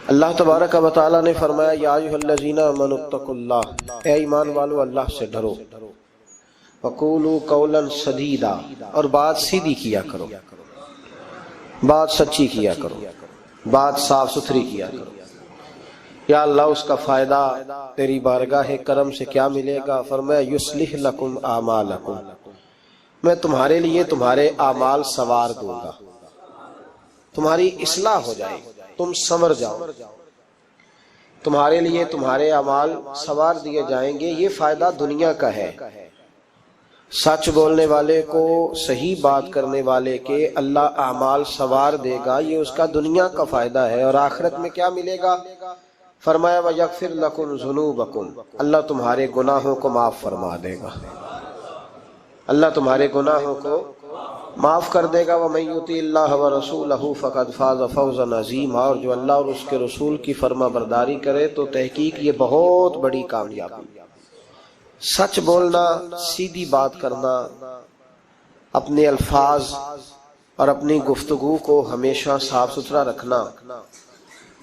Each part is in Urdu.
اللہ تبارک و تعالیٰ نے فرمایا یا ایھا الذین آمنوا اتقوا اللہ، اے ایمان والو اللہ سے ڈرو، وقولوا قولا سدیدا، اور بات سیدھی کیا کرو، بات سچی کیا کرو، بات صاف ستھری کیا کرو۔ یا اللہ اس کا فائدہ تیری بارگاہ کرم سے کیا ملے گا؟ فرمایا یصلح لکم اعمالکم، میں تمہارے لیے تمہارے اعمال سنوار دوں گا، تمہاری اصلاح ہو جائے، تم سنور جاؤ، تمہارے لیے تمہارے اعمال سنوار دیے جائیں گے۔ یہ فائدہ دنیا کا ہے، سچ بولنے والے کو، صحیح بات کرنے والے کے اللہ اعمال سنوار دے گا، یہ اس کا دنیا کا فائدہ ہے۔ اور آخرت میں کیا ملے گا؟ فرمایا وَيَغْفِرْ لَكُمْ ذُنُوبَكُمْ، اللہ تمہارے گناہوں کو معاف فرما دے گا، اللہ تمہارے گناہوں کو معاف کر دے گا۔ وَمَن يُطِعِ اللَّهَ وَرَسُولَهُ فَقَدْ فَازَ فَوْزًا عَظِيمًا، اور جو اللہ اور اس کے رسول کی فرما برداری کرے تو تحقیق یہ بہت بڑی کامیابی۔ سچ بولنا، سیدھی بات کرنا، اپنے الفاظ اور اپنی گفتگو کو ہمیشہ صاف ستھرا رکھنا،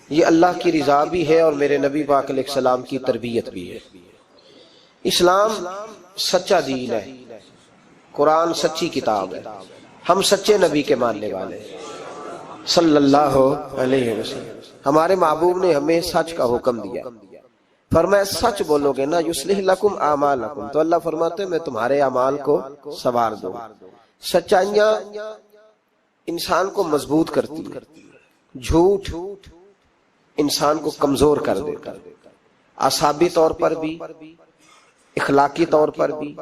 یہ اللہ کی رضا بھی ہے اور میرے نبی پاک علیہ السلام کی تربیت بھی ہے۔ اسلام سچا دین ہے، قرآن سچی کتاب ہے، ہم سچے نبی کے ماننے والے صلی اللہ علیہ وسلم۔ ہمارے محبوب نے ہمیں سچ کا حکم دیا، فرمایا سچ بولو گے نا یصلح لکم اعمالکم، تو اللہ فرماتے ہیں میں تمہارے اعمال کو سنوار دوں۔ سچائیاں انسان کو مضبوط کرتی ہیں، جھوٹ انسان کو کمزور کر دیتا ہے، اعصابی طور پر بھی، اخلاقی طور پر بھی،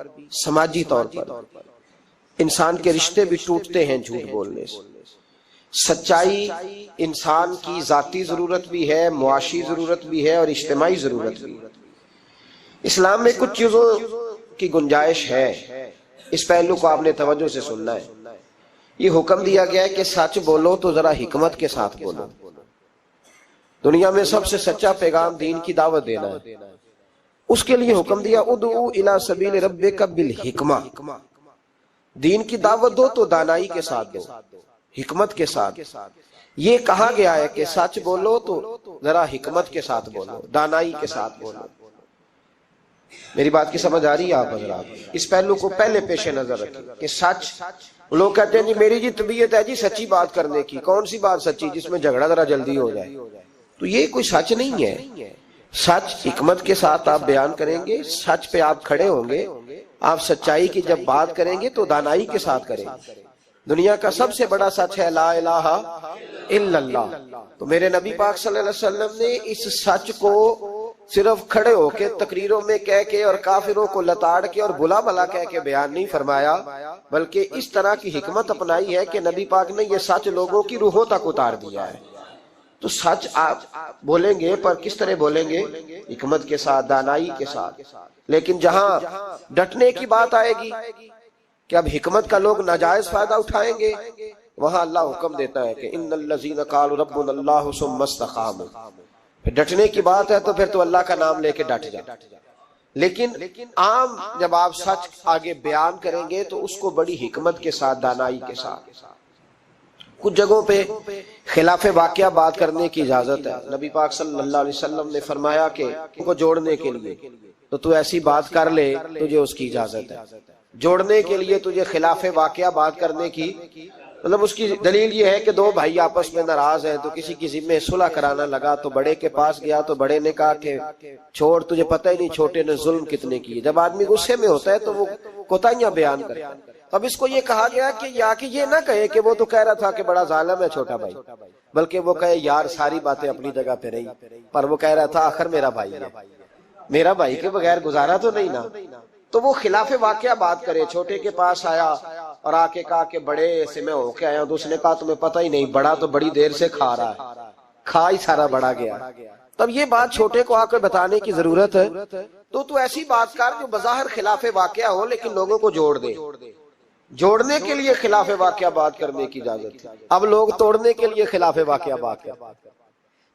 سماجی طور پر بھی۔ انسان کے رشتے بھی ٹوٹتے ہیں جھوٹ بولنے سے۔ سچائی انسان کی ذاتی ضرورت بھی ہے، معاشی ضرورت بھی ہے اور اجتماعی ضرورت بھی ہے۔ اسلام میں کچھ چیزوں کی گنجائش ہے، اس پہلو کو آپ نے توجہ سے سننا ہے۔ یہ حکم دیا گیا ہے کہ سچ بولو تو ذرا حکمت کے ساتھ بولو۔ دنیا میں سب سے سچا پیغام دین کی دعوت دینا ہے، اس کے لیے حکم دیا ادعو الی سبیل ربک بالحکمہ، دین کی دعوت دو تو دانائی کے ساتھ دو، حکمت کے ساتھ۔ یہ کہا گیا ہے کہ سچ بولو تو ذرا حکمت کے ساتھ بولو، دانائی کے ساتھ بولو۔ میری بات کی سمجھ آ رہی ہے آپ حضرات؟ اس پہلو کو پہلے پیش نظر رکھیں کہ سچ، لوگ کہتے ہیں جی میری جی طبیعت ہے جی سچی بات کرنے کی، کون سی بات سچی جس میں جھگڑا ذرا جلدی ہو جائے؟ تو یہ کوئی سچ نہیں ہے۔ سچ حکمت کے ساتھ آپ بیان کریں گے، سچ پہ آپ کھڑے ہوں گے، آپ سچائی کی جب بات کریں گے تو دانائی کے ساتھ کریں گے۔ دنیا کا سب سے بڑا سچ ہے لا الہ الا اللہ، تو میرے نبی پاک صلی اللہ علیہ وسلم نے اس سچ کو صرف کھڑے ہو کے تقریروں میں کہہ کے اور کافروں کو لتاڑ کے اور بلا بلا کہہ کے بیان نہیں فرمایا، بلکہ اس طرح کی حکمت اپنائی ہے کہ نبی پاک نے یہ سچ لوگوں کی روحوں تک اتار دیا ہے۔ تو سچ آپ بولیں گے پر کس طرح بولیں گے؟ حکمت کے ساتھ، دانائی کے ساتھ۔ لیکن جہاں ڈٹنے کی بات آئے گی کہ اب حکمت کا لوگ ناجائز فائدہ اٹھائیں گے، وہاں اللہ حکم دیتا ہے کہ ان الذین قالوا ربنا اللہ ثم استقاموا، پھر ڈٹنے کی بات ہے تو پھر تو اللہ کا نام لے کے ڈٹ جا۔ لیکن عام جب آپ سچ آگے بیان کریں گے تو اس کو بڑی حکمت کے ساتھ، دانائی کے ساتھ۔ کچھ جگہوں پہ خلاف واقعہ بات کرنے کی اجازت ہے۔ نبی پاک صلی اللہ علیہ وسلم نے فرمایا کہ ان کو جوڑنے کے لیے تو ایسی بات کر لے، تجھے اس کی اجازت ہے۔ جوڑنے کے لیے تجھے خلاف واقعہ بات کرنے کی، مطلب اس کی دلیل یہ ہے کہ دو بھائی آپس میں ناراض ہیں تو کسی کی ذمہ صلح کرانا لگا، تو بڑے کے پاس گیا تو بڑے نے کہا کہ چھوڑ، تجھے پتہ ہی نہیں چھوٹے نے ظلم کتنے کیے۔ جب آدمی غصے میں ہوتا ہے تو وہ کوتاہیاں بیان کرتا ہے۔ اب اس کو یہ کہا گیا کہ یا کہ یہ نہ کہے کہ وہ تو کہہ رہا تھا کہ بڑا ظالم ہے چھوٹا بھائی، بلکہ وہ کہے یار ساری باتیں اپنی جگہ پہ رہی، پر وہ کہہ رہا تھا آخر میرا بھائی ہے، میرا بھائی کے بغیر گزارا تو نہیں نا۔ تو وہ خلاف واقعہ بات کرے، چھوٹے کے پاس آیا اور آ کے کہا کہ بڑے سے میں ہو کے آیا ہوں، تو اس نے کہا تمہیں پتہ ہی نہیں، بڑا تو بڑی دیر سے کھا رہا ہے، کھا ہی سارا بڑا گیا۔ تب یہ بات چھوٹے کو آ کر بتانے کی ضرورت ہے، تو ایسی بات کر جو بظاہر خلاف واقعہ ہو لیکن لوگوں کو جوڑ دے۔ جوڑنے کے لیے خلاف واقعہ بات کرنے کی اجازت ہے، اب لوگ توڑنے کے لیے خلاف واقعہ بات کرتے۔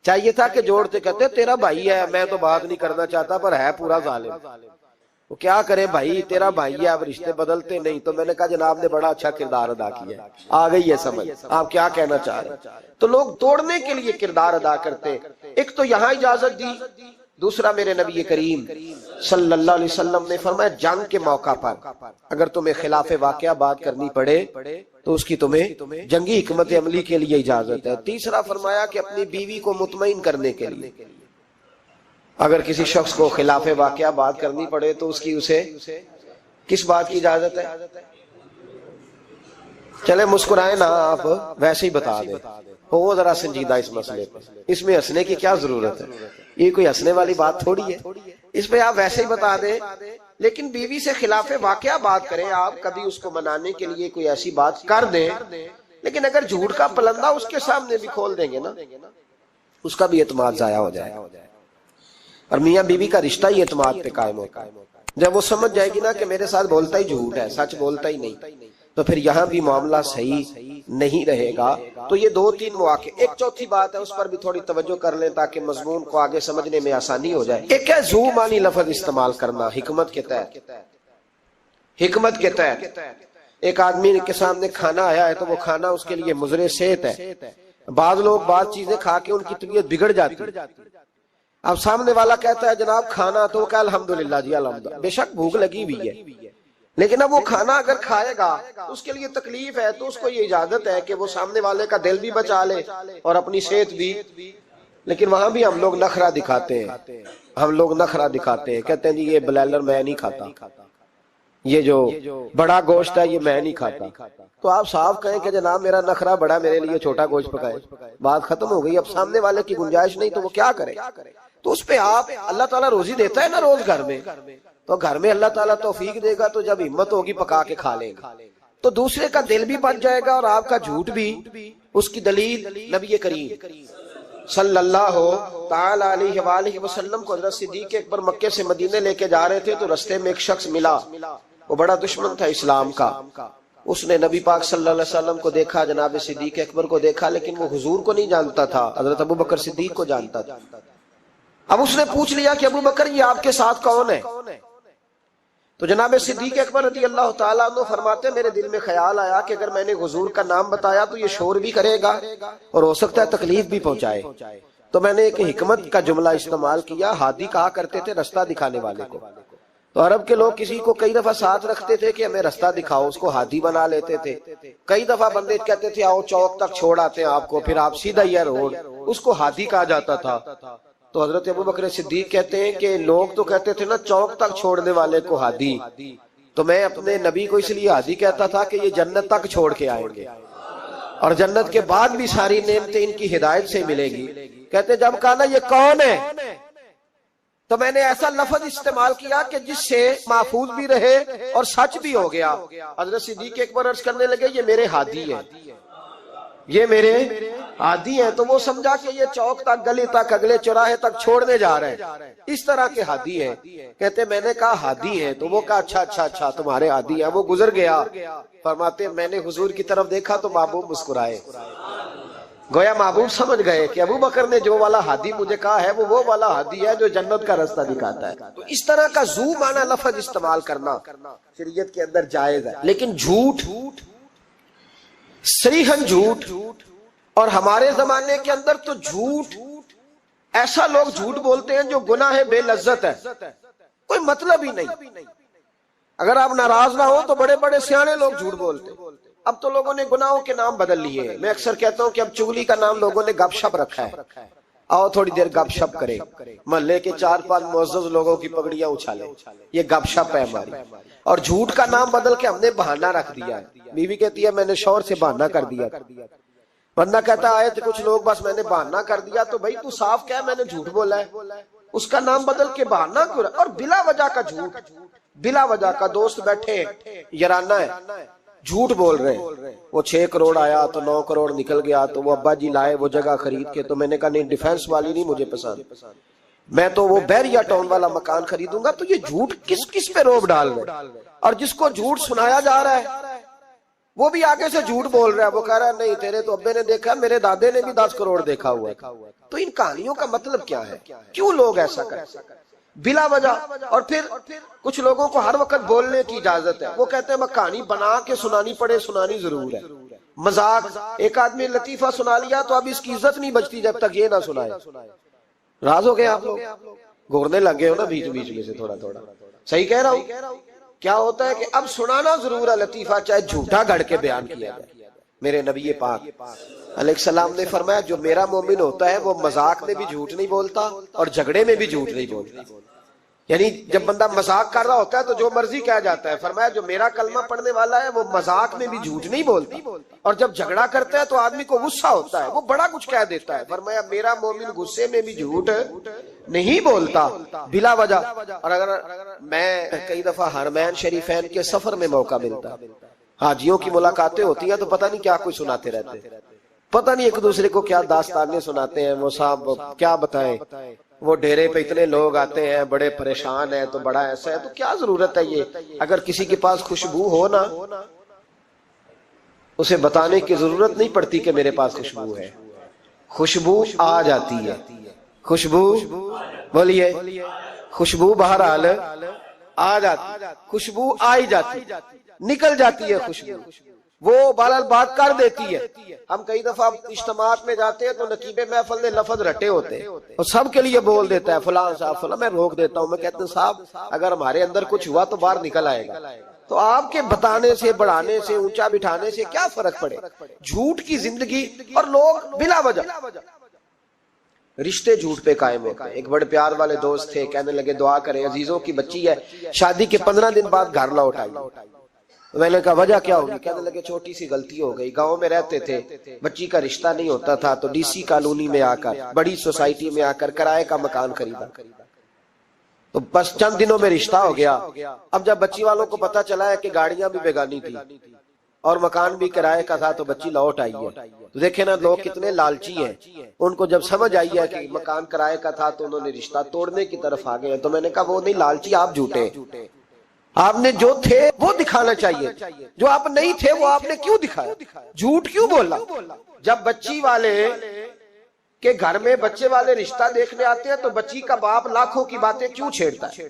چاہیے تھا کہ جوڑتے، کہتے تیرا بھائی ہے، میں تو بات نہیں کرنا چاہتا پر ہے پورا ظالم، وہ کیا کرے بھائی، تیرا بھائی ہے، اب رشتے بدلتے نہیں. تو میں نے کہا جناب نے بڑا اچھا کردار ادا کیا، آ گئی ہے سمجھ آپ کیا کہنا چاہ رہے ہیں. تو لوگ توڑنے کے لیے کردار ادا کرتے ہیں. ایک تو یہاں اجازت دی، دوسرا میرے نبی کریم صلی اللہ علیہ وسلم نے فرمایا جنگ کے موقع پر اگر تمہیں خلاف واقعہ بات کرنی پڑے تو اس کی تمہیں جنگی حکمت عملی کے لیے اجازت ہے. تیسرا فرمایا کہ اپنی بیوی کو مطمئن کرنے کے لیے اگر کسی شخص کو خلاف واقعہ بات کرنی پڑے تو اس کی اسے کس بات کی اجازت ہے؟ چلے مسکرائیں نا آپ، ویسے ہی بتا دیں، ہو ذرا سنجیدہ اس مسئلے پہ. اس میں ہنسنے کی کیا ضرورت ہے؟ یہ کوئی ہنسنے والی بات تھوڑی ہے. اس پہ آپ ویسے ہی بتا دیں. لیکن بیوی سے خلاف واقعہ بات کریں آپ، کبھی اس کو منانے کے لیے کوئی ایسی بات کر دیں، لیکن اگر جھوٹ کا پلندہ اس کے سامنے بھی کھول دیں گے نا، اس کا بھی اعتماد ضائع ہو جائے گا. اور میاں بیوی کا رشتہ ہی اعتماد پہ قائم ہوتا ہے. جب وہ سمجھ جائے گی نا کہ میرے ساتھ بولتا ہی جھوٹ ہے، سچ بولتا ہی نہیں، تو پھر یہاں بھی معاملہ صحیح نہیں رہے گا. تو یہ دو تین مواقع. ایک چوتھی بات ہے، اس پر بھی تھوڑی توجہ کر لیں تاکہ مضمون کو آگے سمجھنے میں آسانی ہو جائے. ایک ہے ذو معنی لفظ استعمال کرنا حکمت کے تحت. حکمت کے تحت ایک آدمی کے سامنے کھانا آیا ہے تو وہ کھانا اس کے لیے مضر صحت ہے. بعض لوگ بعض چیزیں کھا کے ان کی طبیعت بگڑ جاتی ہے. اب سامنے والا کہتا ہے جناب کھانا، تو وہ کہا الحمدللہ جی الحمدللہ، بے شک بھوک لگی ہوئی ہے، لیکن اب وہ کھانا اگر کھائے گا اس کے لیے تکلیف ہے، تو اس کو یہ اجازت ہے کہ وہ سامنے والے کا دل بھی بچا لے اور اپنی صحت بھی. لیکن وہاں بھی ہم لوگ نخرہ دکھاتے ہیں، ہم لوگ نخرہ دکھاتے ہیں، کہتے ہیں جی یہ بلائلر میں نہیں کھاتا، یہ جو بڑا گوشت ہے یہ میں نہیں کھاتا. تو آپ صاف کہیں کہ جناب میرا نخرہ بڑا، میرے لیے چھوٹا گوشت پکائے. بات ختم ہو گئی. اب سامنے والے کی گنجائش نہیں تو وہ کیا کرے؟ تو اس پہ آپ، اللہ تعالیٰ روزی دیتا ہے نا روز گھر میں، تو گھر میں اللہ تعالیٰ توفیق دے گا تو جب ہمت ہوگی پکا کے کھا لیں گے. تو دوسرے کا دل بھی بچ جائے گا اور آپ کا جھوٹ بھی. اس کی دلیل نبی کریم صلی اللہ تعالی علیہ وآلہ وسلم کو حضرت صدیق اکبر مکے سے مدینے لے کے جا رہے تھے تو رستے میں ایک شخص ملا، وہ بڑا دشمن تھا اسلام کا. اس نے نبی پاک صلی اللہ علیہ وسلم کو دیکھا، جناب صدیق اکبر کو دیکھا، لیکن وہ حضور کو نہیں جانتا تھا، حضرت ابو بکر صدیق کو جانتا تھا. اب اس نے پوچھ لیا کہ ابو بکر یہ آپ کے ساتھ کون ہے؟ تو جناب صدیق اکبر رضی اللہ تعالیٰ عنہ فرماتے میرے دل میں خیال آیا کہ اگر میں نے حضور کا نام بتایا تو یہ شور بھی کرے گا اور ہو سکتا ہے تکلیف بھی پہنچائے. تو میں نے ایک حکمت کا جملہ استعمال کیا. ہادی کہا کرتے تھے رستہ دکھانے والے کو. تو عرب کے لوگ کسی کو کئی دفعہ ساتھ رکھتے تھے کہ ہمیں رستہ دکھاؤ، اس کو ہادی بنا لیتے تھے. کئی دفعہ بندے کہتے تھے آؤ چوک تک چھوڑ آتے ہیں آپ کو، پھر آپ سیدھا ہی روڈ، اس کو ہادی کہا جاتا تھا. تو حضرت ابو بکر صدیق کہتے ہیں کہ لوگ تو کہتے تھے نا چوک تک چھوڑنے والے کو ہادی، تو میں اپنے نبی کو اس لیے ہادی کہتا تھا کہ یہ جنت تک چھوڑ کے آئیں گے اور جنت کے بعد بھی ساری نعمتیں ان کی ہدایت سے ملے گی. کہتے جب کہا نا یہ کون ہے تو میں نے ایسا لفظ استعمال کیا کہ جس سے محفوظ بھی رہے اور سچ بھی ہو گیا. حضرت صدیق اکبر عرض کرنے لگے یہ میرے ہادی ہے، یہ میرے ہادی ہیں. تو وہ سمجھا کہ یہ چوک تک، گلی تک، اگلے چوراہے تک چھوڑنے جا رہے ہیں، اس طرح کے ہادی ہیں. کہتے میں نے کہا ہادی ہیں، تو وہ کہا اچھا اچھا اچھا تمہارے ہادی ہیں. وہ گزر گیا. فرماتے میں نے حضور کی طرف دیکھا تو محبوب مسکرائے. گویا محبوب سمجھ گئے کہ ابو بکر نے جو والا ہادی مجھے کہا ہے وہ والا ہادی ہے جو جنت کا راستہ دکھاتا ہے. تو اس طرح کا ذو معنی لفظ استعمال کرنا شریعت کے اندر جائز ہے. لیکن جھوٹ، صریحاً جھوٹ، اور ہمارے زمانے کے اندر تو جھوٹ، ایسا لوگ جھوٹ بولتے ہیں جو گناہ بے لذت ہے، کوئی مطلب ہی نہیں. اگر آپ ناراض نہ ہو تو بڑے بڑے سیانے لوگ جھوٹ بولتے. اب تو لوگوں نے گناہوں کے نام بدل لیے ہیں. میں اکثر کہتا ہوں کہ اب چغلی کا نام لوگوں نے گپ شپ رکھا ہے. آؤ تھوڑی دیر گپ شپ کرے، محلے کے 4-5 معزز لوگوں کی پگڑیاں اچھالے، یہ گپ شپ ہے ہماری. اور جھوٹ کا نام بدل کے ہم نے بہانہ رکھ دیا ہے. بیوی کہتی ہے میں نے شوہر سے بہانہ کر دیا، بندہ کہتا آئے تھے کچھ لوگ بس میں نے بہانہ کر دیا. تو بھائی تو صاف کہہ میں نے جھوٹ بولا ہے، اس کا نام بدل کے بہانہ کیوں؟ اور بلا وجہ کا جھوٹ، بلا وجہ کا. دوست بیٹھے یارانہ ہے، جھوٹ بول رہے ہیں. وہ 6 کروڑ آیا تو 9 کروڑ نکل گیا، تو وہ ابا جی لائے وہ جگہ خرید کے. تو میں نے کہا نہیں ڈیفینس والی نہیں مجھے پسند، میں تو وہ بیریا ٹاؤن والا مکان خریدوں گا. تو یہ جھوٹ کس پہ روب ڈال رہے؟ اور جس کو جھوٹ سنایا جا رہا ہے وہ بھی آگے سے جھوٹ بول رہا ہے. وہ کہہ رہا ہے نہیں تیرے تو ابے نے دیکھا، میرے دادے نے بھی 10 کروڑ دیکھا ہوا ہے. تو ان کہانیوں کا مطلب کیا ہے؟ کیوں لوگ ایسا کرتے ہیں؟ بلا وجہ. اور پھر کچھ لوگوں کو ہر وقت بولنے کی اجازت ہے. وہ کہتے ہیں میں کہانی بنا کے سنانی پڑے, سنانی ضرور ہے. مذاق, ایک آدمی لطیفہ سنا لیا تو اب اس کی عزت نہیں بچتی جب تک یہ نہ سنائے. راز ہو گئے آپ لوگ, گھورنے لگے ہو نا بیچ بیچ میں سے تھوڑا تھوڑا. صحیح کہہ رہا ہوں. کیا ہوتا ہے کہ اب سنانا ضرور ہے لطیفہ, چاہے جھوٹا گھڑ کے بیان کیا جائے. میرے نبی پاک علیہ السلام نے فرمایا جو میرا مومن ہوتا ہے وہ مذاق میں بھی جھوٹ نہیں بولتا اور جھگڑے میں بھی جھوٹ نہیں بولتا. یعنی جب بندہ مذاق کر رہا ہوتا ہے تو جو مرضی کہا جاتا ہے. فرمایا جو میرا کلمہ پڑھنے والا ہے وہ مذاق میں بھی جھوٹ نہیں بولتا, اور جب جھگڑا کرتا ہے تو آدمی کو غصہ ہوتا ہے, وہ بڑا کچھ کہہ دیتا ہے. فرمایا میرا مومن غصے میں بھی جھوٹ نہیں بولتا بلا وجہ. اور اگر میں کئی دفعہ حرمین شریفین کے سفر میں موقع ملتا, حاجیوں کی ملاقاتیں ہوتی ہیں تو پتہ نہیں کیا کوئی سناتے رہتے, پتہ نہیں ایک دوسرے کو کیا داستانیں سناتے ہیں. وہ صاحب کیا بتائیں, وہ ڈیرے پہ اتنے لوگ آتے ہیں, بڑے پریشان ہیں, تو بڑا ایسا ہے. تو کیا ضرورت ہے یہ, اگر کسی کے پاس خوشبو ہو نا اسے بتانے کی ضرورت نہیں پڑتی کہ میرے پاس خوشبو ہے. خوشبو آ جاتی ہے, خوشبو بولیے, خوشبو بہرحال آ جاتی, خوشبو آئی جاتی, نکل جاتی ہے خوشبو, وہ بہرحال بات کر دیتی ہے. ہم کئی دفعہ اجتماعات میں جاتے ہیں تو نقیب محفل نے لفظ رٹے ہوتے ہیں اور سب کے لیے بول دیتا ہے فلاں صاحب فلاں. میں روک دیتا ہوں, میں کہتا ہوں صاحب اگر ہمارے اندر کچھ ہوا تو باہر نکل آئے گا. تو آپ کے بتانے سے, بڑھانے سے, اونچا بٹھانے سے کیا فرق پڑے. جھوٹ کی زندگی, اور لوگ بلا وجہ رشتے جھوٹ پہ قائم ہوتے ہیں. ایک بڑے پیار والے دوست تھے, کہنے لگے دعا کریں, عزیزوں کی بچی ہے, شادی کے 15 دن بعد گھر لوٹ آئی. میں نے کہا وجہ کیا ہوگی. کہنے لگے چھوٹی سی غلطی ہو گئی, گاؤں میں رہتے تھے, بچی کا رشتہ نہیں ہوتا تھا, تو ڈی سی کالونی میں آ کر, بڑی سوسائٹی میں آ کر کرائے کا مکان خریدا, تو بس چند دنوں میں رشتہ ہو گیا. اب جب بچی والوں کو پتا چلا ہے کہ گاڑیاں بھی بیگانی تھی اور مکان بھی کرائے کا تھا, تو بچی لوٹ آئی ہے. تو دیکھیں نا لوگ کتنے لالچی ہیں. ان کو جب سمجھ آئی ہے کہ مکان کرائے کا تھا تو انہوں نے رشتہ توڑنے کی طرف آ گئے. تو میں نے کہا وہ نہیں لالچی, آپ جھوٹے. آپ نے جو تھے وہ دکھانا چاہیے, جو آپ نہیں تھے وہ آپ نے کیوں دکھایا, جھوٹ کیوں بولا. جب بچی والے کے گھر میں بچے والے رشتہ دیکھنے آتے ہیں تو بچی کا باپ لاکھوں کی باتیں کیوں چھیڑتا ہے,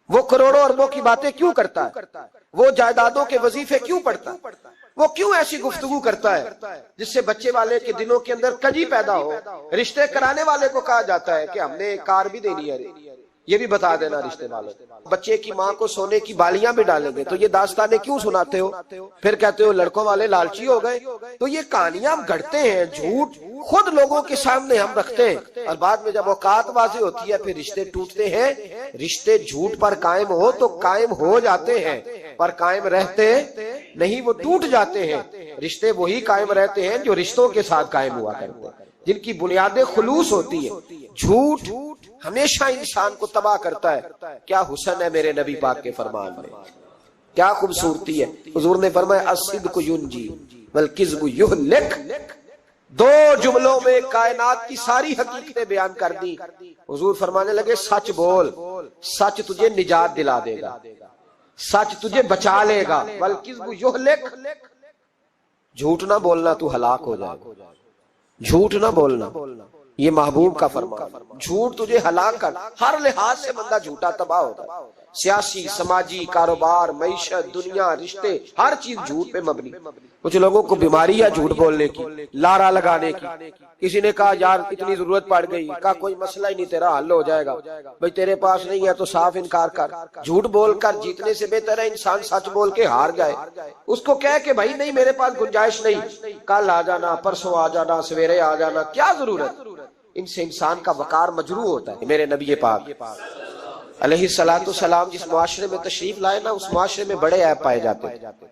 وہ کروڑوں اربوں کی باتیں کیوں کرتا ہے, وہ جائیدادوں کے وظیفے کیوں پڑھتا ہے, وہ کیوں ایسی گفتگو کرتا ہے جس سے بچے والے کے دلوں کے اندر کجی پیدا ہو. رشتے کرانے والے کو کہا جاتا ہے کہ ہم نے کار بھی دینی ہے, یہ بھی بتا دینا رشتے والوں. بچے کی ماں کو سونے کی بالیاں بھی ڈالیں گے, تو یہ داستانیں کیوں سناتے ہو, پھر کہتے ہو لڑکوں والے لالچی ہو گئے. تو یہ کہانیاں ہم گھڑتے ہیں, جھوٹ خود لوگوں کے سامنے ہم رکھتے ہیں, اور بعد میں جب اوقات واضح ہوتی ہے پھر رشتے ٹوٹتے ہیں. رشتے جھوٹ پر قائم ہو تو قائم ہو جاتے ہیں, پر قائم رہتے نہیں, وہ ٹوٹ جاتے ہیں. رشتے وہی قائم رہتے ہیں جو رشتوں کے ساتھ قائم ہوا کرتے ہیں, جن کی بنیادیں خلوص ہوتی ہے. جھوٹ ہمیشہ انسان کو تباہ کرتا ہے. کیا حسن ہے میرے نبی پاک کے فرمان میں, کیا خوبصورتی ہے. حضور نے فرمایا الصدق ینجی والکذب یہلک. 2 جملوں میں کائنات کی ساری حقیقتیں بیان کر دی. حضور فرمانے لگے سچ بول, سچ تجھے نجات دلا دے گا, سچ تجھے بچا لے گا. والکذب یہلک, جھوٹ نہ بولنا تو ہلاک ہو جائے گا, جھوٹ نہ بولنا, یہ محبوب کا فرمان. جھوٹ تجھے ہلاک کر, ہر لحاظ سے بندہ جھوٹا تباہ ہوتا ہے. سیاسی, سماجی, کاروبار, معیشت, دنیا, رشتے, ہر چیز جھوٹ پہ مبنی. کچھ لوگوں کو بیماری ہے جھوٹ بولنے کی, لارا لگانے کی. کسی نے کہا یار اتنی ضرورت پڑ گئی, کہا کوئی مسئلہ ہی نہیں, تیرا حل ہو جائے گا. بھئی تیرے پاس نہیں ہے تو صاف انکار کر. جھوٹ بول کر جیتنے سے بہتر ہے انسان سچ بول کے ہار جائے. اس کو کہہ کہ بھائی نہیں میرے پاس گنجائش نہیں, کل آ جانا, پرسوں آ جانا, سویرے آ جانا, کیا ضرورت. ان سے انسان کا وقار مجروح ہوتا ہے. میرے نبی پاک علیہ الصلوۃ والسلام جس معاشرے میں تشریف لائے نا, اس معاشرے میں بڑے عیب پائے جاتے تھے.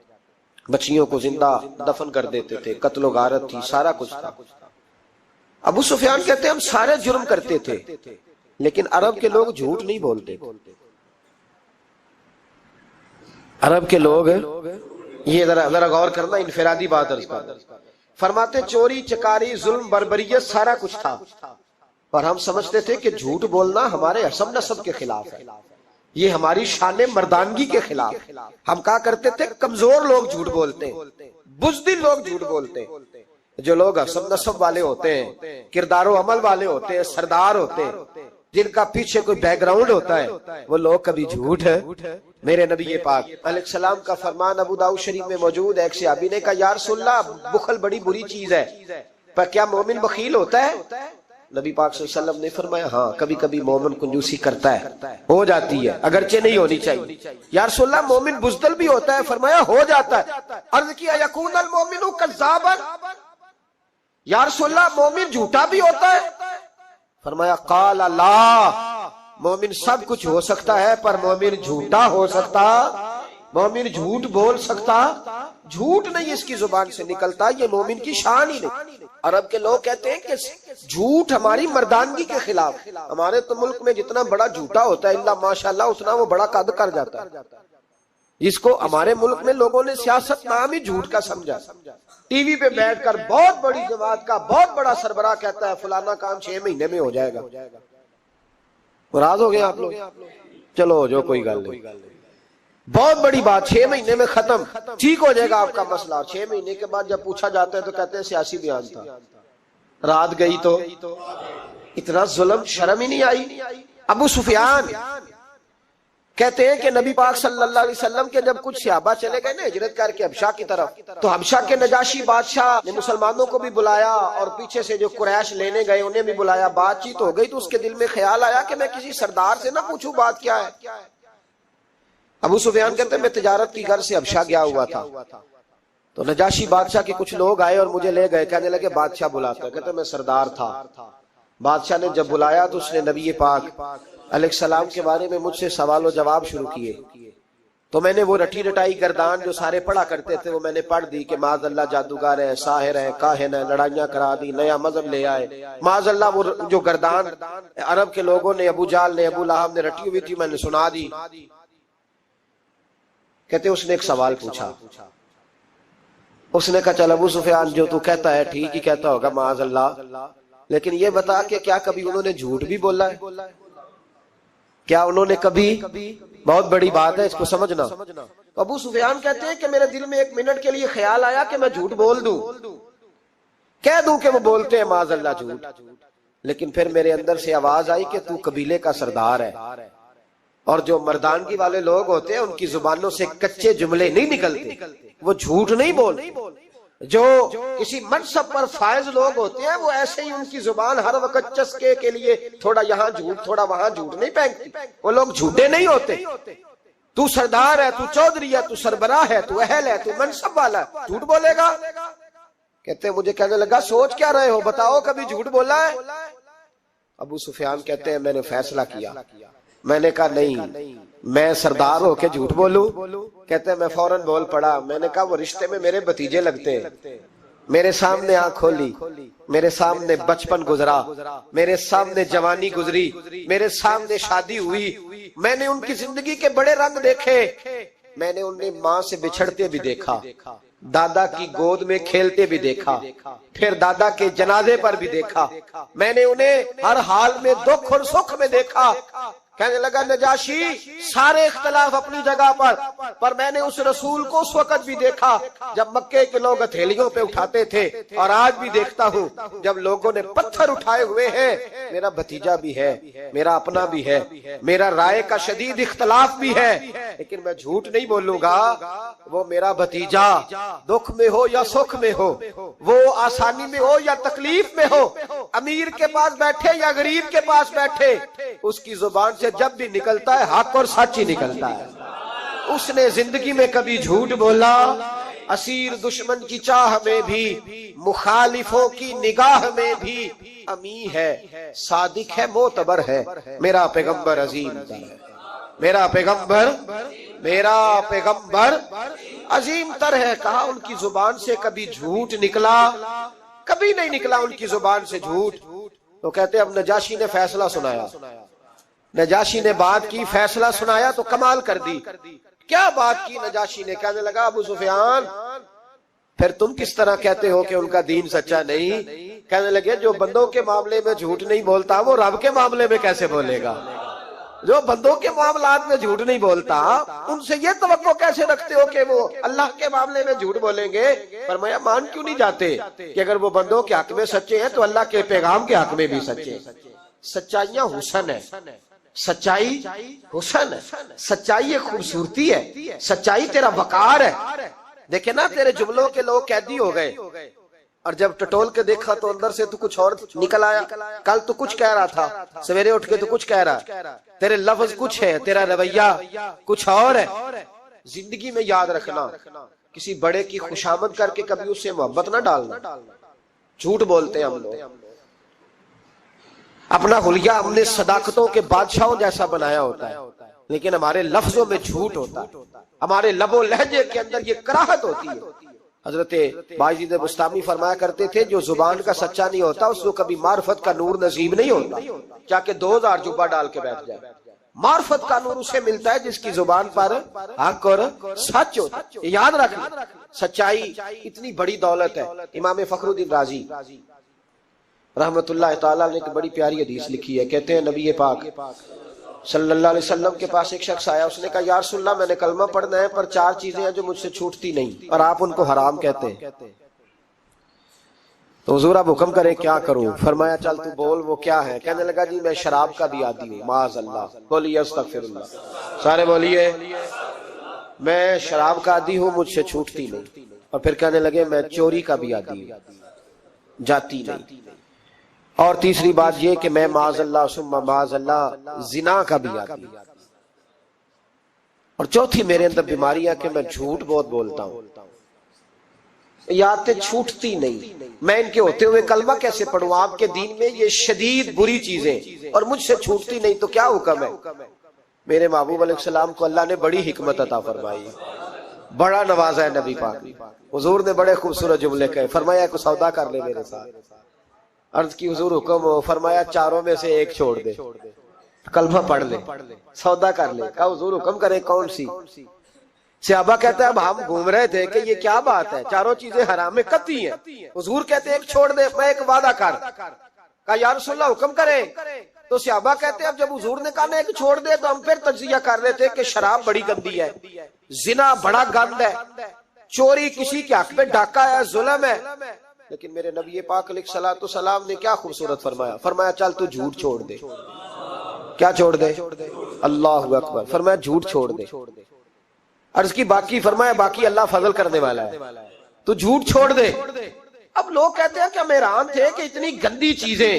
بچیوں کو زندہ دفن کر دیتے تھے, قتل و غارت تھی, سارا کچھ تھا. ابو سفیان کہتے ہیں ہم سارے جرم کرتے تھے, لیکن عرب کے لوگ جھوٹ نہیں بولتے. عرب کے لوگ, یہ ذرا غور کرنا, انفرادی بات عرض کرنا. فرماتے چوری چکاری ظلم بربریت سارا کچھ تھا, اور ہم سمجھتے تھے کہ جھوٹ بولنا ہمارے حسب نسب کے خلاف ہے, یہ ہماری شان مردانگی کے خلاف. ہم کہا کرتے تھے کمزور لوگ جھوٹ بولتے ہیں, بزدل لوگ جھوٹ بولتے ہیں. جو لوگ حسب نسب والے ہوتے ہیں, کردار و عمل والے ہوتے ہیں, سردار ہوتے ہیں, جن کا پیچھے کوئی بیک گراؤنڈ ہوتا ہے وہ لوگ کبھی جھوٹ ہے۔ میرے نبی پاک علیہ السلام کا فرمان ابو داؤد شریف میں موجود ہے، ایک صحابی نے کہا یا رسول اللہ بخل بڑی بری چیز ہے، پر کیا مومن بخیل ہوتا ہے؟ نبی پاک صلی اللہ علیہ وسلم نے فرمایا ہاں کبھی کبھی مومن کنجوسی کرتا ہے، ہو جاتی ہے، اگرچہ نہیں ہونی چاہیے۔ یا رسول اللہ مومن بزدل بھی ہوتا ہے؟ فرمایا ہو جاتا ہے۔ عرض کیا یکون المومن کذابا، یا رسول اللہ مومن جھوٹا بھی ہوتا ہے؟ فرمایا قال لا، مومن سب کچھ ہو سکتا ہے پر مومن جھوٹا ہو سکتا، مومن جھوٹ بول سکتا، جھوٹ نہیں اس کی زبان سے نکلتا، یہ مومن کی شان ہی نہیں۔ عرب کے لوگ کہتے ہیں کہ جھوٹ ہماری مردانگی کے خلاف، ہمارے تو ملک میں جتنا بڑا جھوٹا ہوتا ہے اللہ ماشاءاللہ اتنا وہ بڑا قد کر جاتا ہے، جس کو ہمارے ملک میں لوگوں نے سیاست نام ہی جھوٹ کا سمجھا۔ ٹی وی پہ بیٹھ کر بہت بڑی جماعت کا بہت بڑا سربراہ کہتا ہے فلانا کام 6 مہینے میں ہو جائے گا۔ ناراض ہو گئے آپ لوگ؟ چلو جو کوئی گل نہیں، بہت بڑی بات 6 مہینے میں ختم، ٹھیک ہو جائے گا آپ کا مسئلہ۔ 6 مہینے کے بعد جب پوچھا جاتا ہے تو کہتے ہیں سیاسی بیان تھا، رات گئی تو اتنا ظلم، شرم ہی نہیں آئی۔ ابو سفیان کہتے ہیں کہ نبی پاک صلی اللہ علیہ وسلم کے جب کچھ صحابہ چلے گئے نا ہجرت کر کے حبشہ کی طرف، تو حبشہ کے نجاشی بادشاہ نے مسلمانوں کو بھی بلایا اور پیچھے سے جو قریش لینے گئے انہیں بھی بلایا، بات چیت ہو گئی تو اس کے دل میں خیال آیا کہ میں کسی سردار سے نہ پوچھوں بات کیا ہے۔ ابو سفیان کہتے ہیں میں تجارت کی غرض سے حبشہ گیا ہوا تھا، تو نجاشی بادشاہ کے کچھ لوگ آئے اور مجھے لے گئے، کہنے لگے بادشاہ بلاتا ہے، کہتے ہیں میں سردار تھا۔ بادشاہ نے جب بلایا تو اس نے نبی پاک علیہ السلام کے بارے میں مجھ سے سوال و جواب شروع کیے، تو میں نے وہ رٹی رٹائی گردان جو سارے پڑھا کرتے تھے وہ میں نے پڑھ دی کہ معاذ اللہ جادوگر ہے، ساحر ہے، کاہن ہے، لڑائیاں کرا دی، نیا مذہب لے آئے، معاذ اللہ وہ جو گردان عرب کے لوگوں نے ابو جال نے ابو لہب نے رٹی ہوئی تھی میں نے سنا دی۔ کہتے اس نے ایک سوال پوچھا، اس نے کہا چل ابو سفیان جو تو کہتا ہے ٹھیک ہی کہتا ہوگا معاذ اللہ، لیکن یہ بتا کہ کیا کبھی انہوں نے جھوٹ بھی بولا ہے؟ کیا انہوں نے کبھی، بہت بڑی بات ہے اس کو سمجھنا۔ ابو سفیان کہتے ہیں کہ میرے دل میں 1 منٹ کے لیے خیال آیا کہ میں جھوٹ بول دوں، کہہ دوں کہ وہ بولتے ہیں معاذ اللہ جھوٹ، لیکن پھر میرے اندر سے آواز آئی کہ تو قبیلے کا سردار ہے، اور جو مردانگی والے لوگ ہوتے ہیں ان کی زبانوں سے کچے جملے نہیں نکلتے، وہ جھوٹ نہیں بولتے۔ جو کسی منصب پر فائز لوگ ہوتے ہیں وہ ایسے ہی ان کی زبان ہر وقت چسکے کے لیے تھوڑا یہاں جھوٹ تھوڑا وہاں جھوٹ نہیں پھینکتی، وہ لوگ جھوٹے نہیں ہوتے۔ تو سردار ہے، تو چودھری ہے، تو سربراہ ہے، تو اہل ہے، تو منصب والا ہے، جھوٹ بولے گا؟ کہتے مجھے کہنے لگا سوچ کیا رہے ہو، بتاؤ کبھی جھوٹ بولا ہے؟ ابو سفیان کہتے ہیں میں نے فیصلہ کیا، میں نے کہا نہیں میں سردار ہو کے جھوٹ بولوں؟ کہتے ہیں میں فوراً بول پڑا، میں نے کہا وہ رشتے میں میرے بھتیجے لگتے ہیں، میرے سامنے آنکھ کھولی، میرے سامنے بچپن گزرا، میرے سامنے جوانی گزری، میرے سامنے شادی ہوئی، میں نے ان کی زندگی کے بڑے رنگ دیکھے، میں نے انہیں ماں سے بچھڑتے بھی دیکھا، دادا کی گود میں کھیلتے بھی دیکھا، پھر دادا کے جنازے پر بھی دیکھا، میں نے انہیں ہر حال میں دکھ اور سکھ میں دیکھا۔ کہنے لگا نجاشی سارے اختلاف اپنی جگہ پر میں نے اس رسول کو اس وقت بھی دیکھا جب مکے کے لوگ ہتھیلیوں پہ اٹھاتے تھے، اور آج بھی دیکھتا ہوں جب لوگوں نے پتھر اٹھائے ہوئے ہیں، میرا بھتیجا بھی ہے، میرا اپنا بھی ہے، میرا رائے کا شدید اختلاف بھی ہے، لیکن میں جھوٹ نہیں بولوں گا۔ وہ میرا بھتیجا دکھ میں ہو یا سکھ میں ہو، وہ آسانی میں ہو یا تکلیف میں ہو، امیر کے پاس بیٹھے یا غریب کے پاس بیٹھے، اس کی زبان سے جب بھی نکلتا ہے حق اور سچ ہی نکلتا ہے۔ اس نے زندگی میں کبھی جھوٹ بولا؟ اسیر دشمن کی چاہ میں بھی، مخالفوں کی نگاہ میں بھی امی ہے، صادق ہے، معتبر ہے، میرا پیغمبر عظیم تر ہے، میرا پیغمبر عظیم تر ہے۔ کہا ان کی زبان سے کبھی جھوٹ نکلا؟ کبھی نہیں نکلا ان کی زبان سے جھوٹ۔ تو کہتے اب نجاشی نے فیصلہ سنایا، نجاشی نے بات کی، فیصلہ سنایا تو کمال کر دی۔ کیا بات کی نجاشی نے؟ کہنے لگا ابو سفیان پھر تم کس طرح کہتے ہو کہ ان کا دین سچا نہیں؟ کہنے لگے جو بندوں کے معاملے میں جھوٹ نہیں بولتا وہ رب کے معاملے میں کیسے بولے گا؟ جو بندوں کے معاملات میں جھوٹ نہیں بولتا ان سے یہ توقع کیسے رکھتے ہو کہ وہ اللہ کے معاملے میں جھوٹ بولیں گے؟ فرمایا مان کیوں نہیں جاتے کہ اگر وہ بندوں کے حق میں سچے ہیں تو اللہ کے پیغام کے حق میں بھی سچے ہیں۔ سچائیاں حسن ہے، سچائی حسن ہے، سچائی ایک خوبصورتی ہے، سچائی تیرا وقار ہے۔ دیکھیں نا تیرے جملوں کے لوگ قیدی ہو گئے، اور جب ٹٹول کے دیکھا تو اندر سے تو کچھ اور نکل آیا۔ کل تو کچھ کہہ رہا تھا، سویرے اٹھ کے تو کچھ کہہ رہا، تیرے لفظ کچھ ہے، تیرا رویہ کچھ اور ہے۔ زندگی میں یاد رکھنا، کسی بڑے کی خوشامد کر کے کبھی اس سے محبت نہ ڈالنا۔ جھوٹ بولتے ہیں ہم لوگ، اپنا حلیہ ہم نے صداقتوں کے بادشاہوں جیسا بنایا ہوتا ہے، لیکن ہمارے لفظوں میں جھوٹ ہوتا ہے، ہمارے لب و لہجے کے اندر یہ کراہت ہوتی ہے۔ حضرت باجید بستامی فرمایا کرتے تھے جو زبان کا سچا نہیں ہوتا اس کو کبھی معرفت کا نور نصیب نہیں ہوتا، چاہے کہ 2000 جبہ ڈال کے بیٹھ جائے۔ معرفت کا نور اسے ملتا ہے جس کی زبان پر حق اور سچ ہوتا ہے۔ یاد رکھنا، سچائی اتنی بڑی دولت ہے۔ امام فخر الدین رازی رحمت اللہ تعالیٰ نے ایک بڑی پیاری حدیث لکھی ہے، کہتے ہیں نبی پاک صلی اللہ علیہ وسلم کے پاس ایک شخص آیا، اس نے کہا یا رسول اللہ میں نے کلمہ پڑھنا ہے پر 4 چیزیں ہیں جو مجھ سے چھوٹتی نہیں اور آپ ان کو حرام کہتے ہیں، تو حضور آپ حکم کریں کیا کروں؟ فرمایا چل تو بول وہ کیا ہے؟ کہنے لگا جی میں شراب کا بھی عادی ہوں۔ معاذ اللہ، بولیے استغفر اللہ، سارے بولیے میں شراب کا عادی ہوں، مجھ سے چھوٹتی نہیں۔ اور پھر کہنے لگے میں چوری کا بھی عادی ہوں، جاتی نہیں۔ اور تیسری بات یہ کہ میں معاذ اللہ ثم معاذ اللہ زنا کا بھی عادی ہوں۔ اور چوتھی میرے اندر بیماری ہے کہ میں جھوٹ بہت بولتا ہوں، یادیں چھوٹتی نہیں۔ میں ان کے ہوتے ہوئے کلمہ کیسے پڑھوں؟ آپ کے دین میں یہ شدید بری چیزیں اور مجھ سے چھوٹتی نہیں، تو کیا حکم ہے؟ میرے محبوب علیہ السلام کو اللہ نے بڑی حکمت عطا فرمائی، بڑا نوازا ہے نبی پاک۔ حضور نے بڑے خوبصورت جملے کہے، فرمایا کہ سودا کر لے میرے ساتھ۔ عرض کی حضور حکم ہو، فرمایا 4 میں سے 1 چھوڑ دے، کلمہ پڑھ لے، سودا کر لے۔ کہا حضور حکم کرے کون سی؟ صحابہ کہتے ہیں اب ہم گھوم رہے تھے کہ یہ کیا بات ہے، 4 چیزیں حرام میں قطعی ہیں۔ حضور کہتے ہیں 1 چھوڑ دے، میں 1 وعدہ کر۔ کہا یا رسول اللہ حکم کرے؟ تو صحابہ کہتے ہیں اب جب حضور نے کہا 1 چھوڑ دے تو ہم پھر تجزیہ کر رہے تھے کہ شراب بڑی گندی ہے، زنا بڑا گند ہے، چوری کسی کے حق میں ڈاکہ ہے، ظلم ہے۔ لیکن میرے نبی پاک علیہ الصلوۃ والسلام نے کیا خوبصورت فرمایا، فرمایا چل تو جھوٹ چھوڑ دے۔ کیا چھوڑ دے؟ اللہ اکبر، فرمایا جھوٹ چھوڑ دے۔ عرض کی باقی؟ فرمایا باقی اللہ فضل کرنے والا ہے، تو جھوٹ چھوڑ دے۔ اب لوگ کہتے ہیں کہ ہم حیران تھے کہ اتنی گندی چیزیں،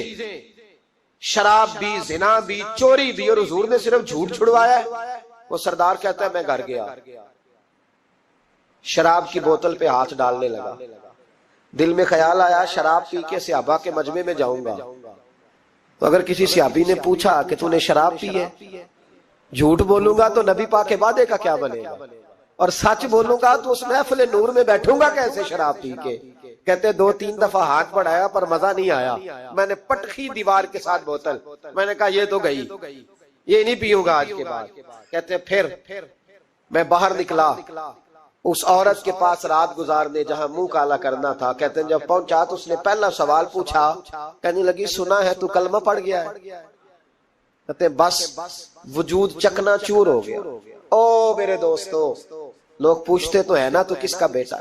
شراب بھی، زنا بھی، چوری بھی، اور حضور نے صرف جھوٹ چھڑوایا ہے۔ وہ سردار کہتا ہے میں گھر گیا، شراب کی بوتل پہ ہاتھ ڈالنے لگا، دل میں خیال آیا شراب پی کے صحابہ کے مجمع میں جاؤں گا، تو اگر کسی صحابی نے پوچھا کہ تو نے شراب پی ہے، جھوٹ بولوں گا تو نبی پاک کے وعدے کا کیا بنے گا، اور سچ بولوں گا تو اس محفل نور میں بیٹھوں گا کیسے شراب پی کے؟ کہتے 2-3 دفعہ ہاتھ بڑھایا پر مزہ نہیں آیا، میں نے پٹخی دیوار کے ساتھ بوتل، میں نے کہا یہ تو گئی، یہ نہیں پیوں گا آج کے بعد۔ کہتے پھر میں باہر نکلا اس عورت کے پاس رات گزارنے جہاں منہ کالا کرنا تھا۔ کہتے ہیں جب پہنچا تو اس نے پہلا سوال پوچھا، کہنے لگی سنا ہے تو کلمہ پڑھ گیا ہے؟ کہتے ہیں بس وجود چکنا چور ہو گیا۔ او میرے دوستو، لوگ پوچھتے تو ہے نا تو کس کا بیٹا؟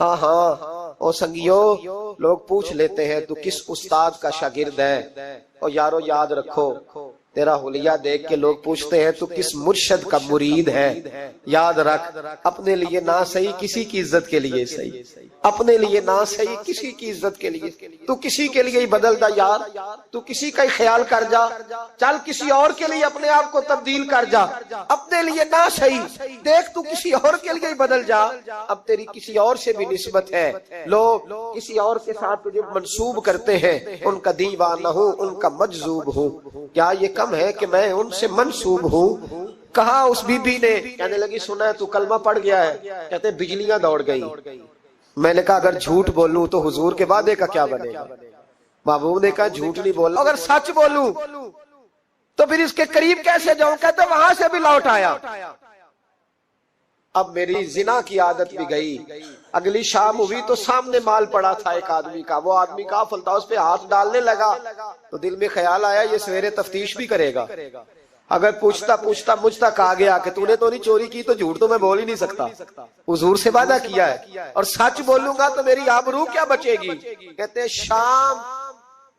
ہاں ہاں او سنگیو، لوگ پوچھ لیتے ہیں تو کس استاد کا شاگرد ہے؟ او یارو یاد رکھو، تیرا حلیہ دیکھ کے لوگ پوچھتے ہیں تو کس مرشد کا مرید ہے۔ یاد رکھ، اپنے لیے نہ صحیح کسی کی عزت کے لیے صحیح، اپنے لیے نہ صحیح کسی کی عزت کے لیے، تو کسی کے لیے ہی بدل دا یار، تو کسی کا ہی خیال کر جا، چل کسی اور کے لیے اپنے آپ کو تبدیل کر جا، اپنے لیے نہ صحیح دیکھ تو کسی اور کے لیے ہی بدل جا، اب تیری کسی اور سے بھی نسبت ہے، لوگ کسی اور کے ساتھ تجھے منسوب کرتے ہیں، ان کا دیوانہ ہوں، ان کا مجذوب ہوں، کیا یہ کم ہے کہ میں ان سے منسوب ہوں؟ کہا اس بی بی نے، کہنے لگی سنا ہے تو کلمہ پڑھ گیا ہے؟ کہتے بجلیاں دوڑ گئی۔ میں نے کہا اگر جھوٹ بولوں تو حضور کے وعدے کا کیا بنے گا؟ محبوب نے کہا جھوٹ نہیں بولنا، اگر سچ بولوں تو پھر اس کے قریب کیسے جاؤں؟ کہتے وہاں سے بھی لوٹ آیا۔ اب میری زنا کی عادت بھی گئی۔ اگلی شام ہوئی تو سامنے مال پڑا تھا ایک آدمی کا، وہ آدمی کا فلتا اس پہ ہاتھ ڈالنے لگا تو دل میں خیال آیا یہ سویرے تفتیش بھی کرے گا، اگر پوچھتا پوچھتا مجھ تک آ گیا کہ تو نے تو نہیں چوری کی تو جھوٹ تو میں بول ہی نہیں سکتا، حضور سے وعدہ کیا ہے، اور سچ بولوں گا تو میری آبرو کیا بچے گی؟ کہتے ہیں شام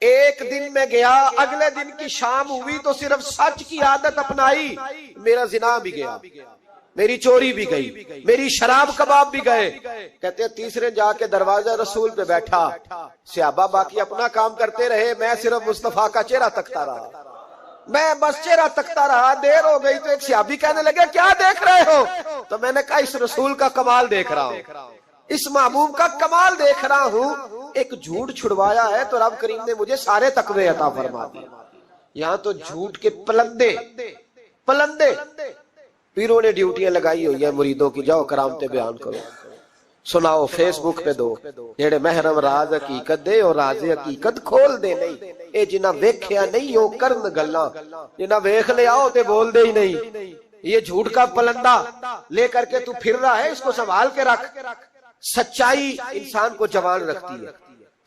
ایک دن میں گیا، اگلے دن کی شام ہوئی تو صرف سچ کی عادت اپنائی، میرا زنا بھی گیا، میری چوری بھی گئی، میری شراب کباب بھی گئے۔ کہتے ہیں تیسرے جا کے دروازہ رسول پہ بیٹھا، صحابہ باقی اپنا کام کرتے رہے، میں صرف مصطفیٰ کا چہرہ تکتا رہا، میں بس چہرہ تکتا رہا۔ دیر ہو گئی تو ایک صحابی کہنے لگے کیا دیکھ رہے ہو؟ تو میں نے کہا اس رسول کا کمال دیکھ رہا ہوں، اس محبوب کا کمال دیکھ رہا ہوں۔ ایک جھوٹ چھڑوایا ہے تو رب کریم نے مجھے سارے تقوی عطا فرما دیے۔ یہاں تو جھوٹ کے پلندے پیروں نے ڈیوٹیاں لگائی ہوئی ہے مریدوں کی، جاؤ کرامتیں بیان کرو، سناؤ، فیس بک پہ دو، جڑے محرم راز حقیقت دے اور راز حقیقت کھول دے نہیں، اے جنہ ویکھیا نہیں او کرن گلاں، جنہ ویکھ لیا او تے بول دے ہی نہیں۔ یہ جھوٹ کا پلندہ لے کر کے تو پھر رہا ہے، اس کو سنبھال کے رکھ۔ سچائی انسان کو جوان رکھتی ہے،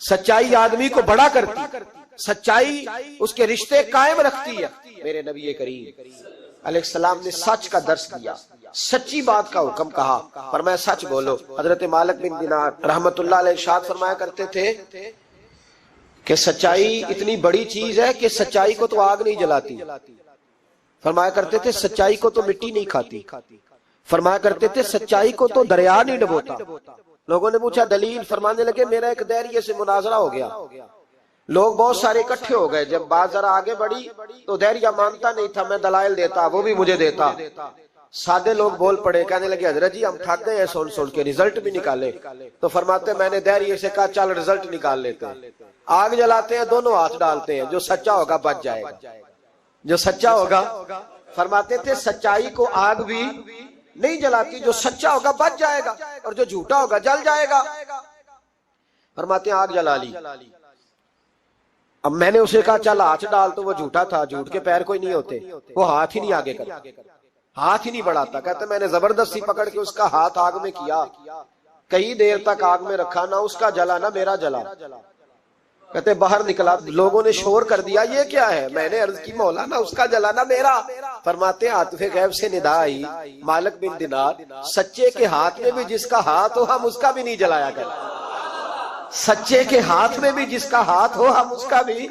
سچائی آدمی کو بڑا کرتی ہے، سچائی اس کے رشتے قائم رکھتی ہے۔ میرے نبی کریم علیہ السلام نے سچ کا درس دیا، سچی بات کا حکم کہا، فرمایا سچ بولو۔ حضرت مالک بن دینار رحمت اللہ علیہ ارشاد فرمایا کرتے تھے کہ سچائی اتنی بڑی چیز ہے کہ سچائی کو تو آگ نہیں جلاتی، فرمایا کرتے تھے سچائی کو تو مٹی نہیں کھاتی، فرمایا کرتے تھے سچائی کو تو دریا نہیں ڈبوتا۔ لوگوں نے پوچھا دلیل، فرمانے لگے میرا ایک دہریے سے مناظرہ ہو گیا، لوگ بہت سارے اکٹھے ہو گئے، جب بات ذرا آگے بڑھی تو دہریہ مانتا نہیں تھا، میں دلائل دیتا، وہ بھی مجھے دیتا۔ سادے لوگ بول پڑے، کہنے لگے حضرت جی ہم تھک گئے ہیں سن کے، رزلٹ بھی نکالے۔ تو فرماتے میں نے دہریے سے کہا چل رزلٹ نکال لیتے ہیں۔ آگ جلاتے ہیں، دونوں ہاتھ ڈالتے ہیں، جو سچا ہوگا بچ جائے گا، جو سچا ہوگا۔ فرماتے تھے سچائی کو آگ بھی نہیں جلاتی، جو سچا ہوگا بچ جائے گا اور جو جھوٹا ہوگا جل جائے گا۔ فرماتے ہیں آگ جلا لی، اب میں نے اسے کہا چل ہاتھ ڈال، تو وہ جھوٹا تھا، جھوٹ کے پیر کوئی نہیں ہوتے، وہ ہاتھ ہی نہیں آگے کرتا، ہاتھ ہی نہیں بڑھاتا۔ کہتے میں نے زبردستی پکڑ کے اس کا ہاتھ آگ میں کیا، کئی دیر تک آگ میں رکھا، نہ اس کا جلا نہ میرا جلا۔ کہتے باہر نکلا، لوگوں نے شور کر دیا یہ کیا ہے؟ میں نے عرض کی مولا نہ اس کا جلا نہ میرا۔ فرماتے عاطف غیب سے ندا آئی، مالک بن دینار سچے کے ہاتھ میں بھی جس کا ہاتھ ہو ہم اس کا بھی نہیں جلایا کرتے، سچے کے ہاتھ میں بھی جس کا ہاتھ ہو ہم اس کا بھی۔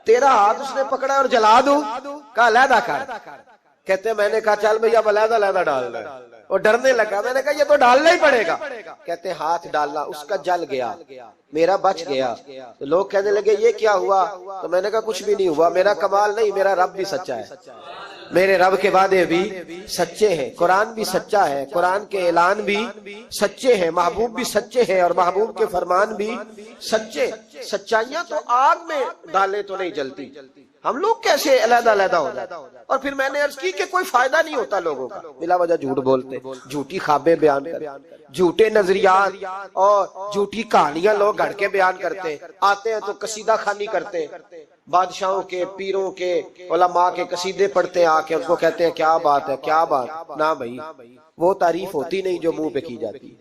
تیرا ہاتھ اس نے پکڑا اور جلا دوں، کہا علیحدہ کر۔ کہتے میں نے کہا چل بھیا علیحدہ علیحدہ ڈال دے، اور ڈرنے لگا، میں نے کہا یہ تو ڈالنا ہی پڑے گا۔ کہتے ہاتھ ڈالنا، اس کا جل گیا، میرا بچ گیا۔ تو لوگ کہنے لگے یہ کیا ہوا؟ تو میں نے کہا کچھ بھی نہیں ہوا، میرا کمال نہیں، میرا رب بھی سچا ہے، میرے رب کے وعدے بھی سچے ہیں، قرآن بھی سچا ہے، قرآن کے اعلان بھی سچے ہیں، محبوب بھی سچے ہیں اور محبوب کے فرمان بھی سچے۔ سچائیاں تو آگ میں ڈالے تو نہیں جلتی، ہم لوگ کیسے علیحدہ علیحدہ ہو جاتے۔ اور پھر میں نے عرض کی کہ کوئی فائدہ نہیں ہوتا لوگوں کا، بلا وجہ جھوٹ بولتے، جھوٹی خوابیں بیان کرتے، جھوٹے نظریات اور جھوٹی کہانیاں لوگ گھڑ کے بیان کرتے، آتے ہیں تو قصیدہ خوانی کرتے، بادشاہوں کے، پیروں کے، علماء کے قصیدے پڑھتے ہیں، آ کے ان کو کہتے ہیں کیا بات ہے کیا بات۔ نہ بھائی وہ تعریف ہوتی نہیں جو منہ پہ کی جاتی،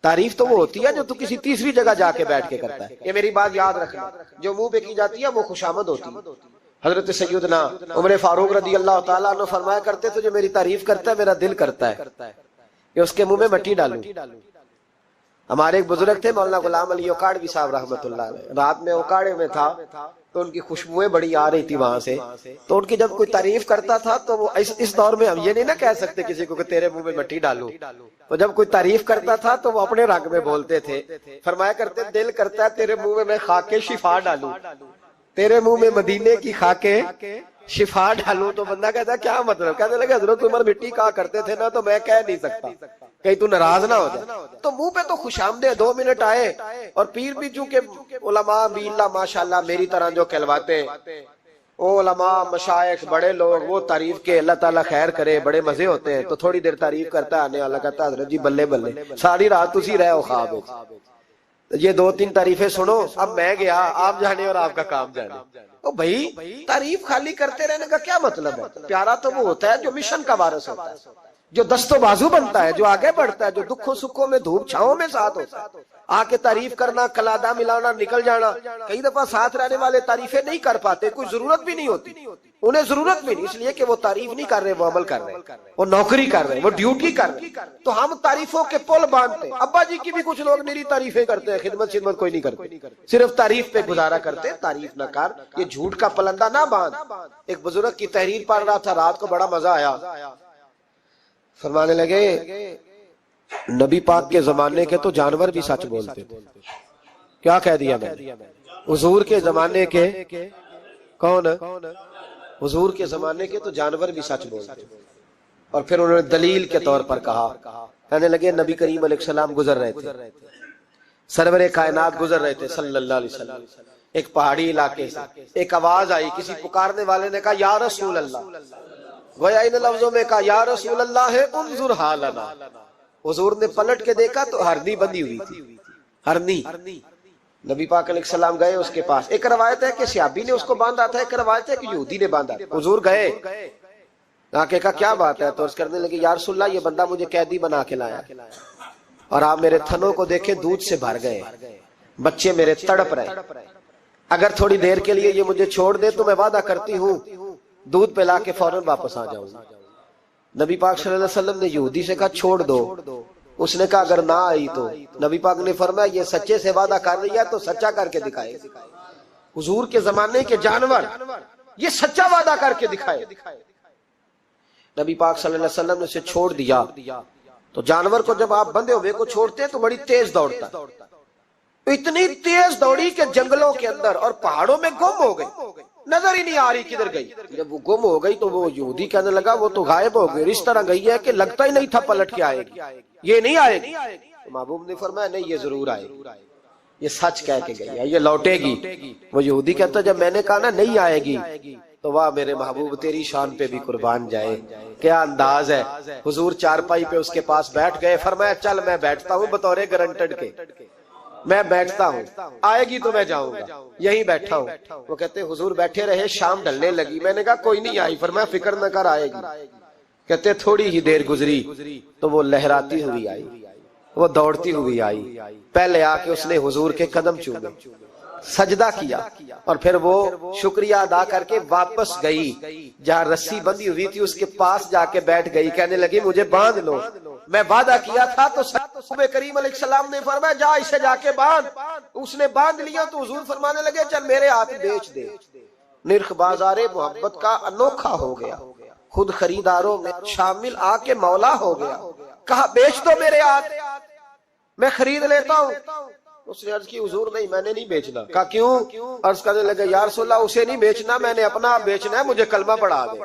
تعریف تو وہ ہوتی ہے جو تو کسی تیسری جگہ جا کے بیٹھ کے کرتا ہے۔ یہ میری بات یاد رکھنا، جو منہ پہ کی جاتی ہے وہ خوشامد ہوتی ہے۔ حضرت سیدنا عمر فاروق رضی اللہ تعالیٰ عنہ فرمایا کرتے تو جو میری تعریف کرتا ہے میرا دل کرتا ہے کہ اس کے منہ میں مٹی ڈالوں۔ ہمارے ایک بزرگ تھے مولانا غلام علی اوکاڑوی صاحب رحمت اللہ علیہ، رات میں اوکاڑے میں تھا تو ان کی خوشبوئیں بڑی آ رہی تھی وہاں سے، تو ان کی جب کوئی تعریف کرتا تھا تو وہ اس دور میں ہم یہ نہیں نہ کہہ سکتے کسی کو کہ تیرے منہ میں مٹی ڈالوں، تو جب کوئی تعریف کرتا تھا تو وہ اپنے رنگ میں بولتے تھے، فرمایا کرتے دل کرتا ہے تیرے منہ میں خاک شفا ڈالوں، تیرے منہ میں مدینے کی خاکیں شفا ڈالوں۔ تو بندہ کہتا ہے کیا مطلب؟ کہنے لگے حضرت عمر مٹی کہا کرتے تھے نا، تو میں کہہ نہیں سکتا کہیں تو ناراض نہ ہو جائے، تو منہ پہ تو خوش آمدید 2 منٹ آئے۔ اور پیر بھی چونکہ علماء بھی اللہ ماشاءاللہ میری طرح جو کہلواتے ہیں، وہ علماء مشائخ بڑے لوگ، وہ تعریف کے اللہ تعالیٰ خیر کرے، بڑے مزے ہوتے ہیں، تو تھوڑی دیر تعریف کرتا ہے، آنے والا کہتا ہے حضرت جی بلے بلے ساری رات اسی رہے ہو خواب ہے۔ یہ 2-3 تعریفیں سنو، اب میں گیا، آپ جانے اور آپ کا کام جانے۔ تو بھائی تعریف خالی کرتے رہنے کا کیا مطلب ہے؟ پیارا تو وہ ہوتا ہے جو مشن کا وارث ہوتا ہے، جو دست و بازو بنتا ہے، جو آگے بڑھتا ہے، جو دکھوں سکھوں میں دھوپ چھاؤں میں ساتھ ہوتا ہے۔ آ کے تعریف کرنا، کلادہ ملانا، نکل جانا. کئی دفعہ ساتھ رہنے والے تعریفیں نہیں کر پاتے، کوئی ضرورت بھی نہیں ہوتی، انہیں ضرورت بھی نہیں، اس لیے کہ وہ تعریف نہیں کر رہے، وہ عمل کر رہے، وہ نوکری کر رہے، وہ ڈیوٹی کر رہے. تو ہم تعریفوں کے پل باندھتے. ابا جی کی بھی کچھ لوگ میری تعریفیں کرتے ہیں، خدمت کوئی نہیں کرتے، صرف تعریف پہ گزارا کرتے. تعریف نہ کر، یہ جھوٹ کا پلندہ نہ باندھ. ایک بزرگ کی تحریر پڑھ رہا تھا، رات کو بڑا مزہ آیا. فرمانے لگے نبی پاک کے زمانے کے تو جانور بھی سچ بولتے تھے. کیا کہہ دیا میں نے؟ حضور کے زمانے کے کون؟ حضور کے زمانے کے تو جانور بھی سچ بولتے تھے. اور پھر انہوں نے دلیل کے طور پر کہا، کہنے لگے نبی کریم علیہ السلام گزر رہے تھے، سرور کائنات گزر رہے تھے صلی اللہ علیہ وسلم، ایک پہاڑی علاقے سے. ایک آواز آئی، کسی پکارنے والے نے کہا یا رسول اللہ. گویا ان لفظوں میں کہا یا رسول اللہ ہے انظر حالنا. حضور نے پلٹ کے دیکھا تو ہرنی بندی ہوئی تھی، ہرنی. نبی پاک علیہ السلام گئے اس کے پاس. ایک روایت ہے کہ صحابی نے اس کو باندھا تھا، ایک روایت ہے کہ یہودی نے باندھا. حضور گئے، آ کے کہا کیا بات ہے؟ تو عرض کرنے لگے یا رسول اللہ یہ بندہ مجھے قیدی بنا کے لایا، اور آپ میرے تھنوں کو دیکھیں دودھ سے بھر گئے، بچے میرے تڑپ رہے. اگر تھوڑی دیر کے لیے یہ مجھے چھوڑ دے تو میں وعدہ کرتی ہوں دودھ پلا کے فوراً واپس آ جاؤں. نبی پاک صلی اللہ علیہ وسلم نے یہودی سے کہا چھوڑ دو. اس نے کہا اگر نہ آئی تو. نبی پاک نے فرمایا یہ سچے سے وعدہ کر رہی ہے تو سچا کر کے دکھائے. حضور کے زمانے کے جانور یہ سچا وعدہ کر کے دکھائے. نبی پاک صلی اللہ علیہ وسلم نے اسے چھوڑ دیا. تو جانور کو جب آپ بندے ہوئے کو چھوڑتے ہیں تو بڑی تیز دوڑتا ہے. اتنی تیز دوڑی کہ جنگلوں کے اندر اور پہاڑوں میں گم ہو گئی، نظر ہی نہیں آ رہی کدھر گئی. جب وہ گم ہو گئی تو وہ یہودی کہنے لگا وہ تو غائب ہو گئی، اس طرح گئی ہے کہ لگتا ہی نہیں تھا پلٹ کے آئے گی، یہ نہیں آئے گی. تو محبوب نے فرمایا نہیں یہ ضرور آئے گی، یہ سچ کہہ کے گئی ہے، یہ لوٹے گی. وہ یہودی کہتا جب میں نے کہا نا نہیں آئے گی تو واہ میرے محبوب تیری شان پہ بھی قربان جائے، کیا انداز ہے. حضور چارپائی پہ اس کے پاس بیٹھ گئے. فرمایا چل میں بیٹھتا ہوں بطور گارنٹڈ کے، میں بیٹھتا ہوں، آئے گی تو میں جاؤں گا، یہیں بیٹھا ہوں. وہ کہتے حضور بیٹھے رہے، شام ڈھلنے لگی. میں نے کہا کوئی نہیں آئی. فرمایا فکر نہ کر آئے گی. کہتے تھوڑی ہی دیر گزری تو وہ لہراتی ہوئی آئی، وہ دوڑتی ہوئی آئی. پہلے آ کے اس نے حضور کے قدم چومے، سجدہ کیا، اور پھر وہ شکریہ ادا کر کے واپس گئی. جہاں رسی بندھی ہوئی تھی اس کے پاس جا کے بیٹھ گئی. کہنے لگی مجھے باندھ لو، میں وعدہ کیا تھا. تو نبی کریم علیہ السلام نے فرمایا جا اسے جا کے باندھ. اس نے باندھ لیا تو حضور فرمانے لگے چل میرے ہاتھ بیچ دے. نرخ بازار محبت کا انوکھا ہو گیا، خود خریداروں میں شامل آ کے مولا ہو گیا. کہا بیچ دو میرے ہاتھ، میں خرید لیتا ہوں. اس نے عرض کی حضور نہیں میں نے نہیں بیچنا. کہا کیوں؟ عرض کرنے لگے یا رسول اللہ اسے نہیں بیچنا، میں نے اپنا بیچنا ہے، مجھے کلمہ پڑھا دے،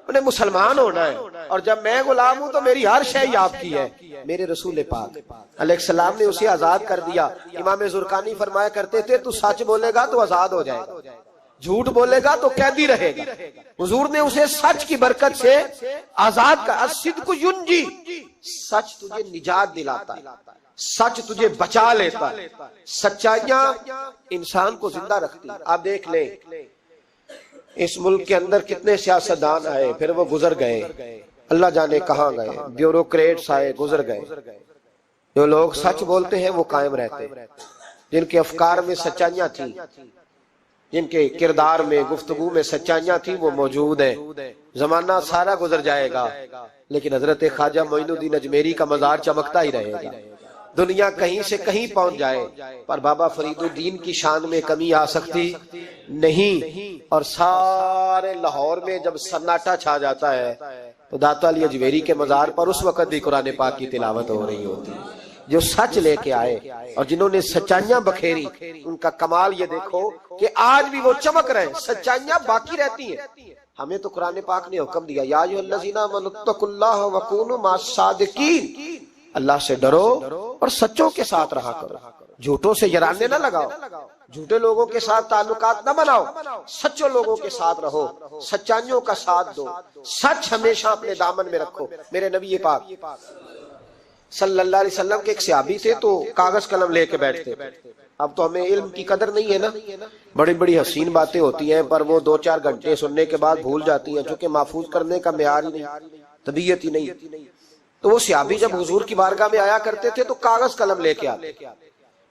انہیں مسلمان ہونا ہے، اور جب میں غلام ہوں تو میری ہر شے آپ کی ہے. میرے رسول پاک علیہ السلام نے اسے آزاد کر دیا. امام زرقانی فرمایا کرتے تھے تو سچ بولے گا تو آزاد ہو جائے گا، جھوٹ بولے گا تو قیدی رہے گا. حضور نے اسے سچ کی برکت سے آزاد کر. الصدق ینجی، سچ تجھے نجات دلاتا ہے، سچ تجھے بچا لیتا ہے. سچائیاں انسان کو زندہ رکھتی. آپ دیکھ لیں اس ملک کے اندر کتنے سیاستدان آئے، پھر وہ گزر گئے، اللہ جانے کہاں گئے. بیوروکریٹس آئے، گزر گئے. جو لوگ سچ بولتے ہیں وہ قائم رہتے ہیں، جن کے افکار میں سچائیاں تھیں، جن کے کردار میں گفتگو میں سچائیاں تھیں وہ موجود ہیں. زمانہ سارا گزر جائے گا لیکن حضرت خواجہ معین الدین اجمیری کا مزار چمکتا ہی رہے گا. دنیا کہیں سے کہیں پہنچ جائے پر بابا فرید الدین کی شان میں کمی آ سکتی نہیں. اور سارے لاہور میں جب سناٹا چھا جاتا ہے تو داتا علی اجمیری کے مزار پر اس وقت بھی قرآن پاک کی تلاوت ہو رہی ہوتی. جو سچ لے کے آئے اور جنہوں نے سچائیاں بکھیری ان کا کمال یہ دیکھو کہ آج بھی وہ چمک رہے ہیں، سچائیاں باقی رہتی ہیں. ہمیں تو قرآن پاک نے حکم دیا یا ایھا الذین آمنوا اتقوا اللہ وکونوا مع الصادقین، اللہ سے ڈرو اور سچوں کے ساتھ رہا کرو، جھوٹوں سے یرانے نہ لگاؤ، جھوٹے لوگوں کے ساتھ تعلقات نہ بناؤ، سچوں لوگوں کے ساتھ رہو، سچائیوں کا ساتھ دو، سچ ہمیشہ اپنے دامن میں رکھو. میرے نبی پاک صلی اللہ علیہ وسلم کے ایک صحابی تھے تو کاغذ قلم لے کے بیٹھتے. اب تو ہمیں علم کی قدر نہیں ہے نا، بڑی بڑی حسین باتیں ہوتی ہیں پر وہ 2-4 گھنٹے سننے کے بعد بھول جاتی ہیں، چونکہ محفوظ کرنے کا معیار ہی نہیں، طبیعت ہی نہیں. تو وہ صحابی جب حضور کی بارگاہ میں آیا کرتے تھے تو کاغذ قلم لے کے آتے.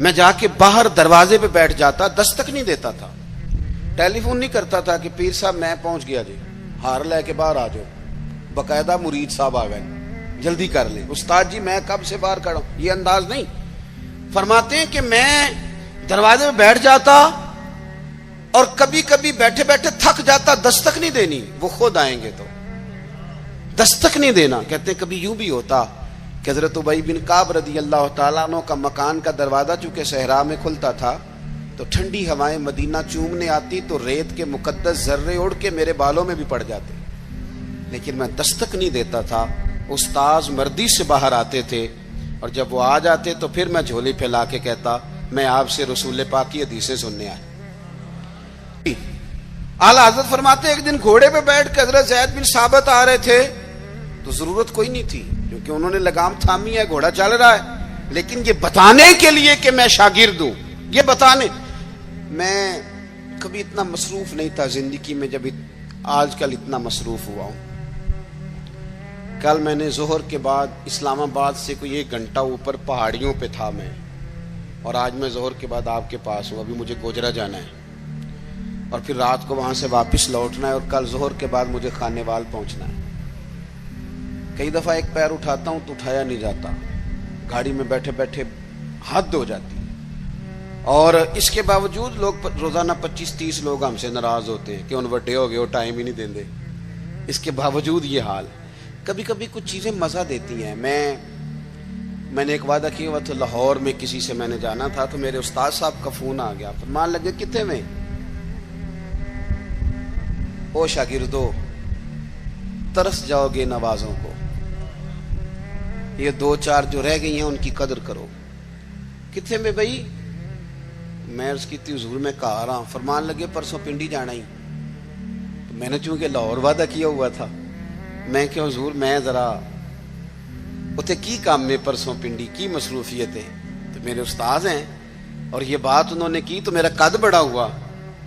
میں جا کے باہر دروازے پہ بیٹھ جاتا, دستک نہیں دیتا تھا, ٹیلی فون نہیں کرتا تھا کہ پیر صاحب میں پہنچ گیا جی, ہار لے کے باہر آ جاؤ, باقاعدہ مرید صاحب آ گئے, جلدی کر لیں استاد جی میں کب سے باہر کھڑا ہوں, یہ انداز نہیں. فرماتے ہیں کہ میں دروازے پہ بیٹھ جاتا اور کبھی کبھی بیٹھے بیٹھے تھک جاتا, دستک نہیں دینی, وہ خود آئیں گے تو دستک نہیں دینا. کہتے ہیں کبھی یوں بھی ہوتا کہ حضرت ابی بن کعب رضی اللہ تعالیٰ عنہ کا مکان کا دروازہ چونکہ صحرا میں کھلتا تھا تو ٹھنڈی ہوائیں مدینہ چومنے آتی تو ریت کے مقدس ذرے اڑ کے میرے بالوں میں بھی پڑ جاتے, لیکن میں دستک نہیں دیتا تھا. استاذ مردی سے باہر آتے تھے اور جب وہ آ جاتے تو پھر میں جھولی پھیلا کے کہتا میں آپ سے رسول پاک کی حدیثیں سننے آیا. اعلیٰ حضرت فرماتے ایک دن گھوڑے پہ بیٹھ کے حضرت زید بن ثابت آ رہے تھے تو ضرورت کوئی نہیں تھی کیونکہ انہوں نے لگام تھامی ہے, گھوڑا چل رہا ہے, لیکن یہ بتانے کے لیے کہ میں شاگرد ہوں, یہ بتانے. میں کبھی اتنا مصروف نہیں تھا زندگی میں جب آج کل اتنا مصروف ہوا ہوں. کل میں نے ظہر کے بعد اسلام آباد سے کوئی 1 گھنٹہ اوپر پہاڑیوں پہ تھا میں, اور آج میں ظہر کے بعد آپ کے پاس ہوں. ابھی مجھے گوجرا جانا ہے اور پھر رات کو وہاں سے واپس لوٹنا ہے اور کل ظہر کے بعد مجھے خانے وال پہنچنا ہے. کئی دفعہ ایک پیر اٹھاتا ہوں تو اٹھایا نہیں جاتا, گاڑی میں بیٹھے بیٹھے حد ہو جاتی, اور اس کے باوجود لوگ روزانہ 25-30 لوگ ہم سے ناراض ہوتے ہیں کہ ان وڈے ہو گئے وہ ٹائم ہی نہیں دیندے. اس کے باوجود یہ حال. کبھی کبھی کچھ چیزیں مزہ دیتی ہیں. میں نے ایک وعدہ کیا ہوا تو لاہور میں کسی سے میں نے جانا تھا تو میرے استاد صاحب کا فون آ گیا, فرمان لگے کتنے میں, او شاگردو ترس جاؤ گے نوازوں کو, یہ 2-4 جو رہ گئی ہیں ان کی قدر کرو. کتنے میں بھائی, میں عرض کی تھی حضور میں کہا رہا ہوں. فرمان لگے پرسوں پنڈی جانا ہی. تو میں نے چونکہ لاہور وعدہ کیا ہوا تھا, میں کہ حضور میں ذرا اتنے کی کام میں پرسوں پنڈی کی مصروفیت ہے. تو میرے استاد ہیں اور یہ بات انہوں نے کی تو میرا قد بڑا ہوا.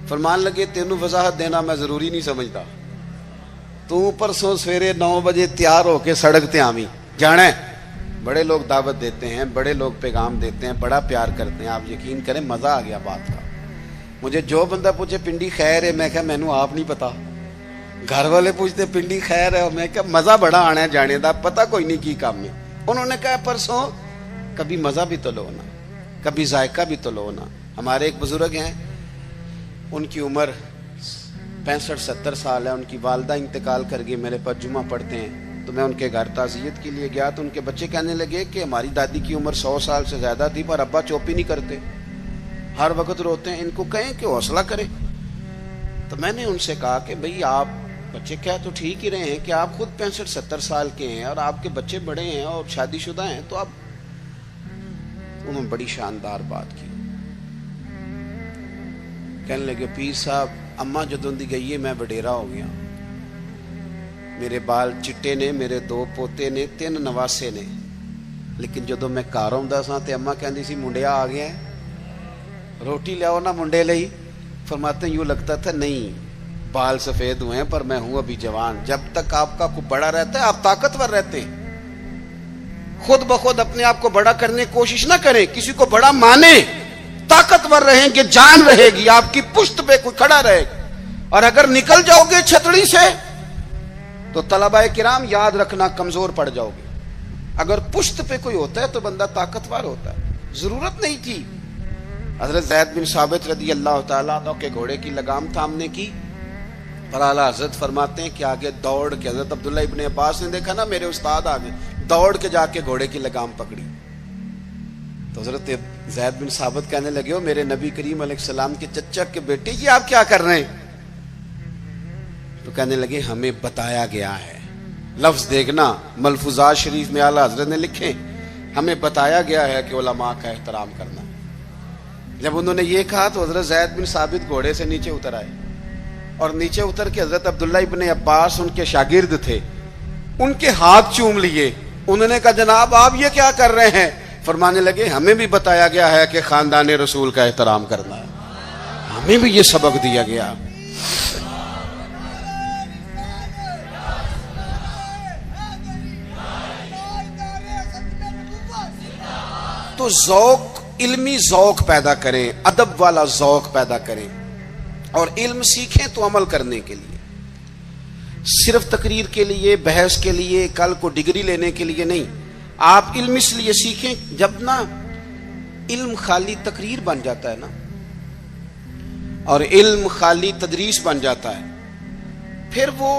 فرمان لگے تینوں وضاحت دینا میں ضروری نہیں سمجھتا, تو پرسوں سویرے 9 بجے تیار ہو کے سڑک تے آمی جانا ہے. بڑے لوگ دعوت دیتے ہیں, بڑے لوگ پیغام دیتے ہیں, بڑا پیار کرتے ہیں, آپ یقین کریں مزہ آ گیا بات کا. مجھے جو بندہ پوچھے پنڈی خیر ہے, میں کہا مینوں آپ نہیں پتا. گھر والے پوچھتے پنڈی خیر ہے, میں کہا مزہ بڑا آنا ہے جانے دا, پتہ کوئی نہیں کی کام میں. انہوں نے کہا پرسوں کبھی مزہ بھی تو لو نا, کبھی ذائقہ بھی تو لو نا. ہمارے ایک بزرگ ہیں, ان کی عمر 65-70 سال ہے, ان کی والدہ انتقال کر گئی, میرے پاس جمعہ پڑھتے ہیں تو میں ان کے گھر تعزیت کے لیے گیا تو ان کے بچے کہنے لگے کہ ہماری دادی کی عمر 100 سال سے زیادہ تھی پر ابا چوپی نہیں کرتے, ہر وقت روتے ہیں, ان کو کہیں کہ حوصلہ کرے. تو میں نے ان سے کہا کہ بھئی آپ بچے کیا تو ٹھیک ہی رہے ہیں کہ آپ خود 65-70 سال کے ہیں اور آپ کے بچے بڑے ہیں اور شادی شدہ ہیں, تو آپ. انہوں نے بڑی شاندار بات کی, کہنے لگے پیر صاحب اماں جدوں دی گئی ہے میں وڈیرا ہو گیا, میرے بال چٹے نے, میرے 2 پوتے نے, 3 نواسے نے, لیکن جدوں میں گھر آਉਂدا سا تے اماں کہندی سی منڈیا آ گیا ہے, روٹی لیاؤ نا منڈے لئی. فرماتے ہیں یوں لگتا تھا نہیں بال سفید ہوئے ہیں پر میں ہوں ابھی جوان. جب تک آپ کا کو بڑا رہتا ہے آپ طاقتور رہتے ہیں. خود بخود اپنے آپ کو بڑا کرنے کی کوشش نہ کریں, کسی کو بڑا مانے, طاقتور رہیں گے, جان رہے گی, آپ کی پشت پہ کوئی کھڑا رہے گا. اور اگر نکل جاؤ گے چھتڑی سے تو طلباء کرام یاد رکھنا کمزور پڑ جاؤ گے. اگر پشت پہ کوئی ہوتا ہے تو بندہ طاقتور ہوتا ہے. ضرورت نہیں تھی حضرت زید بن ثابت رضی اللہ تعالیٰ عنہ کے گھوڑے کی لگام تھامنے کی, پر اعلیٰ حضرت فرماتے ہیں کہ آگے دوڑ کے, حضرت عبداللہ ابن عباس نے دیکھا نا میرے استاد آگے, دوڑ کے جا کے گھوڑے کی لگام پکڑی. تو حضرت زید بن ثابت کہنے لگے ہو میرے نبی کریم علیہ السلام کے چچا کے بیٹے یہ آپ کیا کر رہے ہیں؟ تو کہنے لگے ہمیں بتایا گیا ہے. لفظ دیکھنا ملفوظات شریف میں اعلیٰ حضرت نے لکھے, ہمیں بتایا گیا ہے کہ علماء کا احترام کرنا. جب انہوں نے یہ کہا تو حضرت زید بن ثابت گھوڑے سے نیچے اتر آئے اور نیچے اتر کے حضرت عبداللہ ابن عباس ان کے شاگرد تھے, ان کے ہاتھ چوم لیے. انہوں نے کہا جناب آپ یہ کیا کر رہے ہیں؟ فرمانے لگے ہمیں بھی بتایا گیا ہے کہ خاندان رسول کا احترام کرنا ہے, ہمیں بھی یہ سبق دیا گیا. تو ذوق علمی ذوق پیدا کریں، ادب والا ذوق پیدا کریں، اور علم سیکھیں تو عمل کرنے کے لیے، صرف تقریر کے لیے، بحث کے لیے، کل کو ڈگری لینے کے لیے نہیں۔ آپ علم اس لیے سیکھیں، جب نا علم خالی تقریر بن جاتا ہے نا، اور علم خالی تدریس بن جاتا ہے، پھر وہ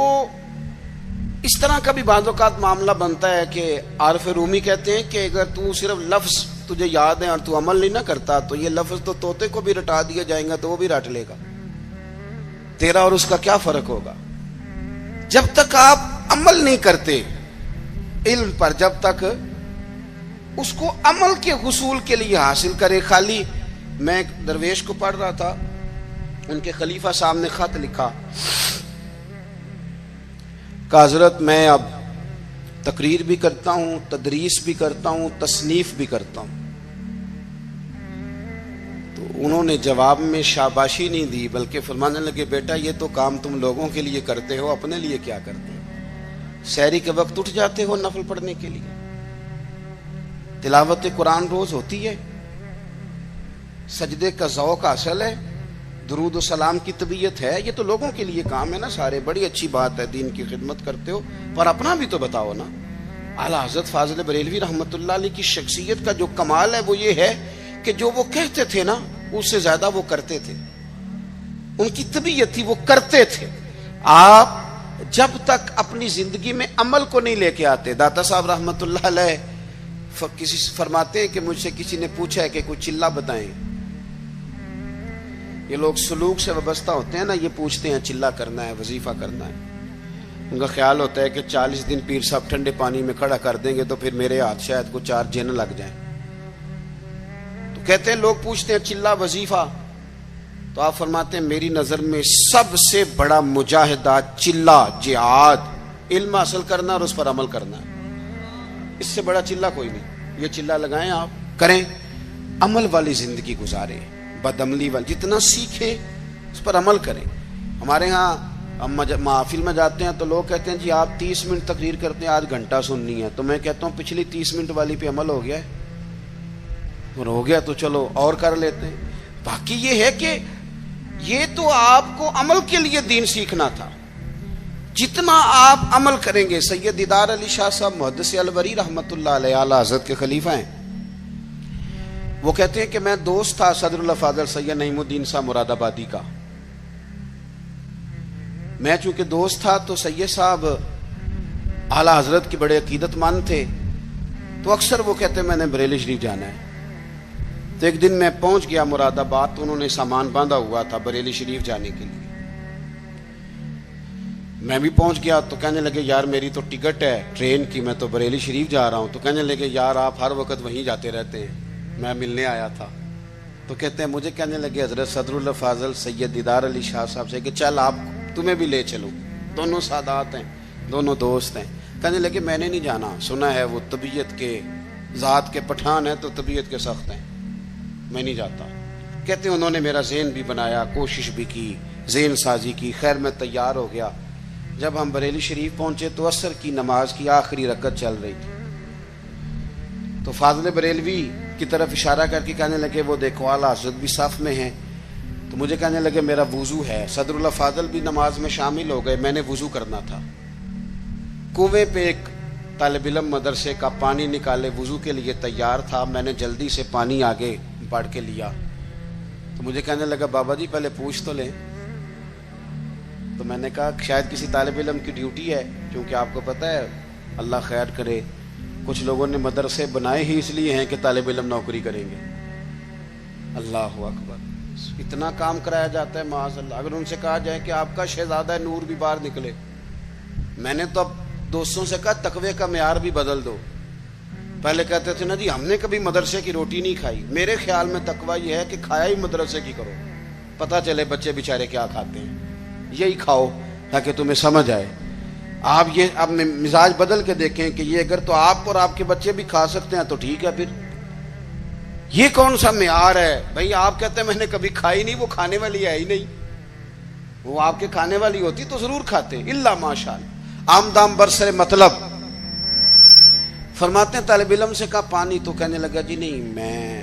اس طرح کا بھی بعض اوقات معاملہ بنتا ہے کہ عارف رومی کہتے ہیں کہ اگر تو صرف لفظ تجھے یاد ہے اور تو عمل نہیں نہ کرتا تو یہ لفظ تو طوطے کو بھی رٹا دیا جائیں گا تو وہ بھی رٹ لے گا، تیرا اور اس کا کیا فرق ہوگا؟ جب تک آپ عمل نہیں کرتے علم پر، جب تک اس کو عمل کے حصول کے لیے حاصل کرے، خالی میں ایک درویش کو پڑھ رہا تھا، ان کے خلیفہ صاحب نے خط لکھا کہ حضرت میں اب تقریر بھی کرتا ہوں، تدریس بھی کرتا ہوں، تصنیف بھی کرتا ہوں۔ تو انہوں نے جواب میں شاباشی نہیں دی، بلکہ فرمانے لگے بیٹا یہ تو کام تم لوگوں کے لیے کرتے ہو، اپنے لیے کیا کرتے ہو؟ سحری کے وقت اٹھ جاتے ہو نفل پڑھنے کے لیے، تلاوت قرآن روز ہوتی ہے، سجدے کا ذوق حاصل ہے، درود و سلام کی طبیعت ہے، یہ تو لوگوں کے لیے کام ہے نا سارے، بڑی اچھی بات ہے، دین کی خدمت کرتے ہو، پر اپنا بھی تو بتاؤ نا۔ اعلیٰ حضرت فاضل بریلوی رحمۃ اللہ علیہ کی شخصیت کا جو کمال ہے وہ یہ ہے کہ جو وہ کہتے تھے نا اس سے زیادہ وہ کرتے تھے، ان کی طبیعت تھی وہ کرتے تھے۔ آپ جب تک اپنی زندگی میں عمل کو نہیں لے کے آتے، داتا صاحب رحمۃ اللہ علیہ کسی سے فرماتے ہیں کہ مجھ سے کسی نے پوچھا ہے کہ کوئی چلہ بتائیں، یہ لوگ سلوک سے وابستہ ہوتے ہیں نا، یہ پوچھتے ہیں چلہ کرنا ہے، وظیفہ کرنا ہے، ان کا خیال ہوتا ہے کہ 40 دن پیر صاحب ٹھنڈے پانی میں کھڑا کر دیں گے تو پھر میرے ہاتھ شاید کو 4 جن لگ جائیں۔ تو کہتے ہیں لوگ پوچھتے ہیں چلہ وظیفہ، تو آپ فرماتے ہیں میری نظر میں سب سے بڑا مجاہدہ چلہ جہاد علم حاصل کرنا اور اس پر عمل کرنا ہے، اس سے بڑا چلہ کوئی نہیں۔ یہ چلہ لگائیں، آپ کریں، عمل والی زندگی گزاریں، بدعملی والی، جتنا سیکھیں اس پر عمل کریں۔ ہمارے ہاں ہم محافل میں جاتے ہیں تو لوگ کہتے ہیں جی آپ 30 منٹ تقریر کرتے ہیں، آج گھنٹہ سننی ہے، تو میں کہتا ہوں پچھلی 30 منٹ والی پہ عمل ہو گیا ہے، اور ہو گیا تو چلو اور کر لیتے ہیں۔ باقی یہ ہے کہ یہ تو آپ کو عمل کے لیے دین سیکھنا تھا، جتنا آپ عمل کریں گے۔ سید دیدار علی شاہ صاحب محدث الوری رحمۃ اللہ علیہ اعلیٰ حضرت کے خلیفہ ہیں، وہ کہتے ہیں کہ میں دوست تھا صدر اللہ فاضل سید نعیم الدین صاحب مراد آبادی کا، میں چونکہ دوست تھا تو سید صاحب اعلیٰ حضرت کے بڑے عقیدت مند تھے، تو اکثر وہ کہتے ہیں میں نے بریلی شریف جانا ہے۔ تو ایک دن میں پہنچ گیا مراد آباد، تو انہوں نے سامان باندھا ہوا تھا بریلی شریف جانے کے لیے، میں بھی پہنچ گیا، تو کہنے لگے یار میری تو ٹکٹ ہے ٹرین کی، میں تو بریلی شریف جا رہا ہوں۔ تو کہنے لگے یار آپ ہر وقت وہیں جاتے رہتے ہیں، میں ملنے آیا تھا۔ تو کہتے ہیں مجھے کہنے لگے حضرت صدر اللہ فاضل سید دیدار علی شاہ صاحب سے کہ چل آپ تمہیں بھی لے چلو، دونوں سادات ہیں، دونوں دوست ہیں۔ کہنے لگے میں نے نہیں جانا، سنا ہے وہ طبیعت کے ذات کے پٹھان ہیں تو طبیعت کے سخت ہیں، میں نہیں جاتا۔ کہتے ہیں انہوں نے میرا ذہن بھی بنایا، کوشش بھی کی، ذہن سازی کی، خیر میں تیار ہو گیا۔ جب ہم بریلی شریف پہنچے تو عصر کی نماز کی آخری رکعت چل رہی تھی، تو فاضل بریلوی کی طرف اشارہ کر کے کہنے لگے وہ دیکھو اعلیٰ حضرت بھی صف میں ہیں۔ تو مجھے کہنے لگے میرا وضو ہے، صدر اللہ فاضل بھی نماز میں شامل ہو گئے، میں نے وضو کرنا تھا۔ کنویں پہ ایک طالب علم مدرسے کا پانی نکالے وضو کے لیے تیار تھا، میں نے جلدی سے پانی آگے بڑھ کے لیا، تو مجھے کہنے لگا بابا جی پہلے پوچھ تو لیں۔ تو میں نے کہا شاید کسی طالب علم کی ڈیوٹی ہے، کیونکہ آپ کو پتہ ہے اللہ خیر کرے کچھ لوگوں نے مدرسے بنائے ہی اس لیے ہیں کہ طالب علم نوکری کریں گے۔ اللہ اکبر، اتنا کام کرایا جاتا ہے معاذ اللہ۔ اگر ان سے کہا جائے کہ آپ کا شہزادہ نور بھی باہر نکلے، میں نے تو اب دوستوں سے کہا تقوی کا معیار بھی بدل دو۔ پہلے کہتے تھے نا جی ہم نے کبھی مدرسے کی روٹی نہیں کھائی، میرے خیال میں تقوی یہ ہے کہ کھایا ہی مدرسے کی کرو، پتہ چلے بچے بیچارے کیا کھاتے ہیں، یہی کھاؤ تاکہ تمہیں سمجھ آئے۔ آپ یہ اب مزاج بدل کے دیکھیں کہ یہ اگر تو آپ اور آپ کے بچے بھی کھا سکتے ہیں تو ٹھیک ہے، پھر یہ کون سا معیار ہے بھائی؟ آپ کہتے ہیں میں نے کبھی کھائی نہیں، وہ کھانے والی ہے ہی نہیں، وہ آپ کے کھانے والی ہوتی تو ضرور کھاتے ہیں، الا ماشاءاللہ آمدام برسر مطلب۔ فرماتے ہیں طالب علم سے کہا پانی، تو کہنے لگا جی نہیں میں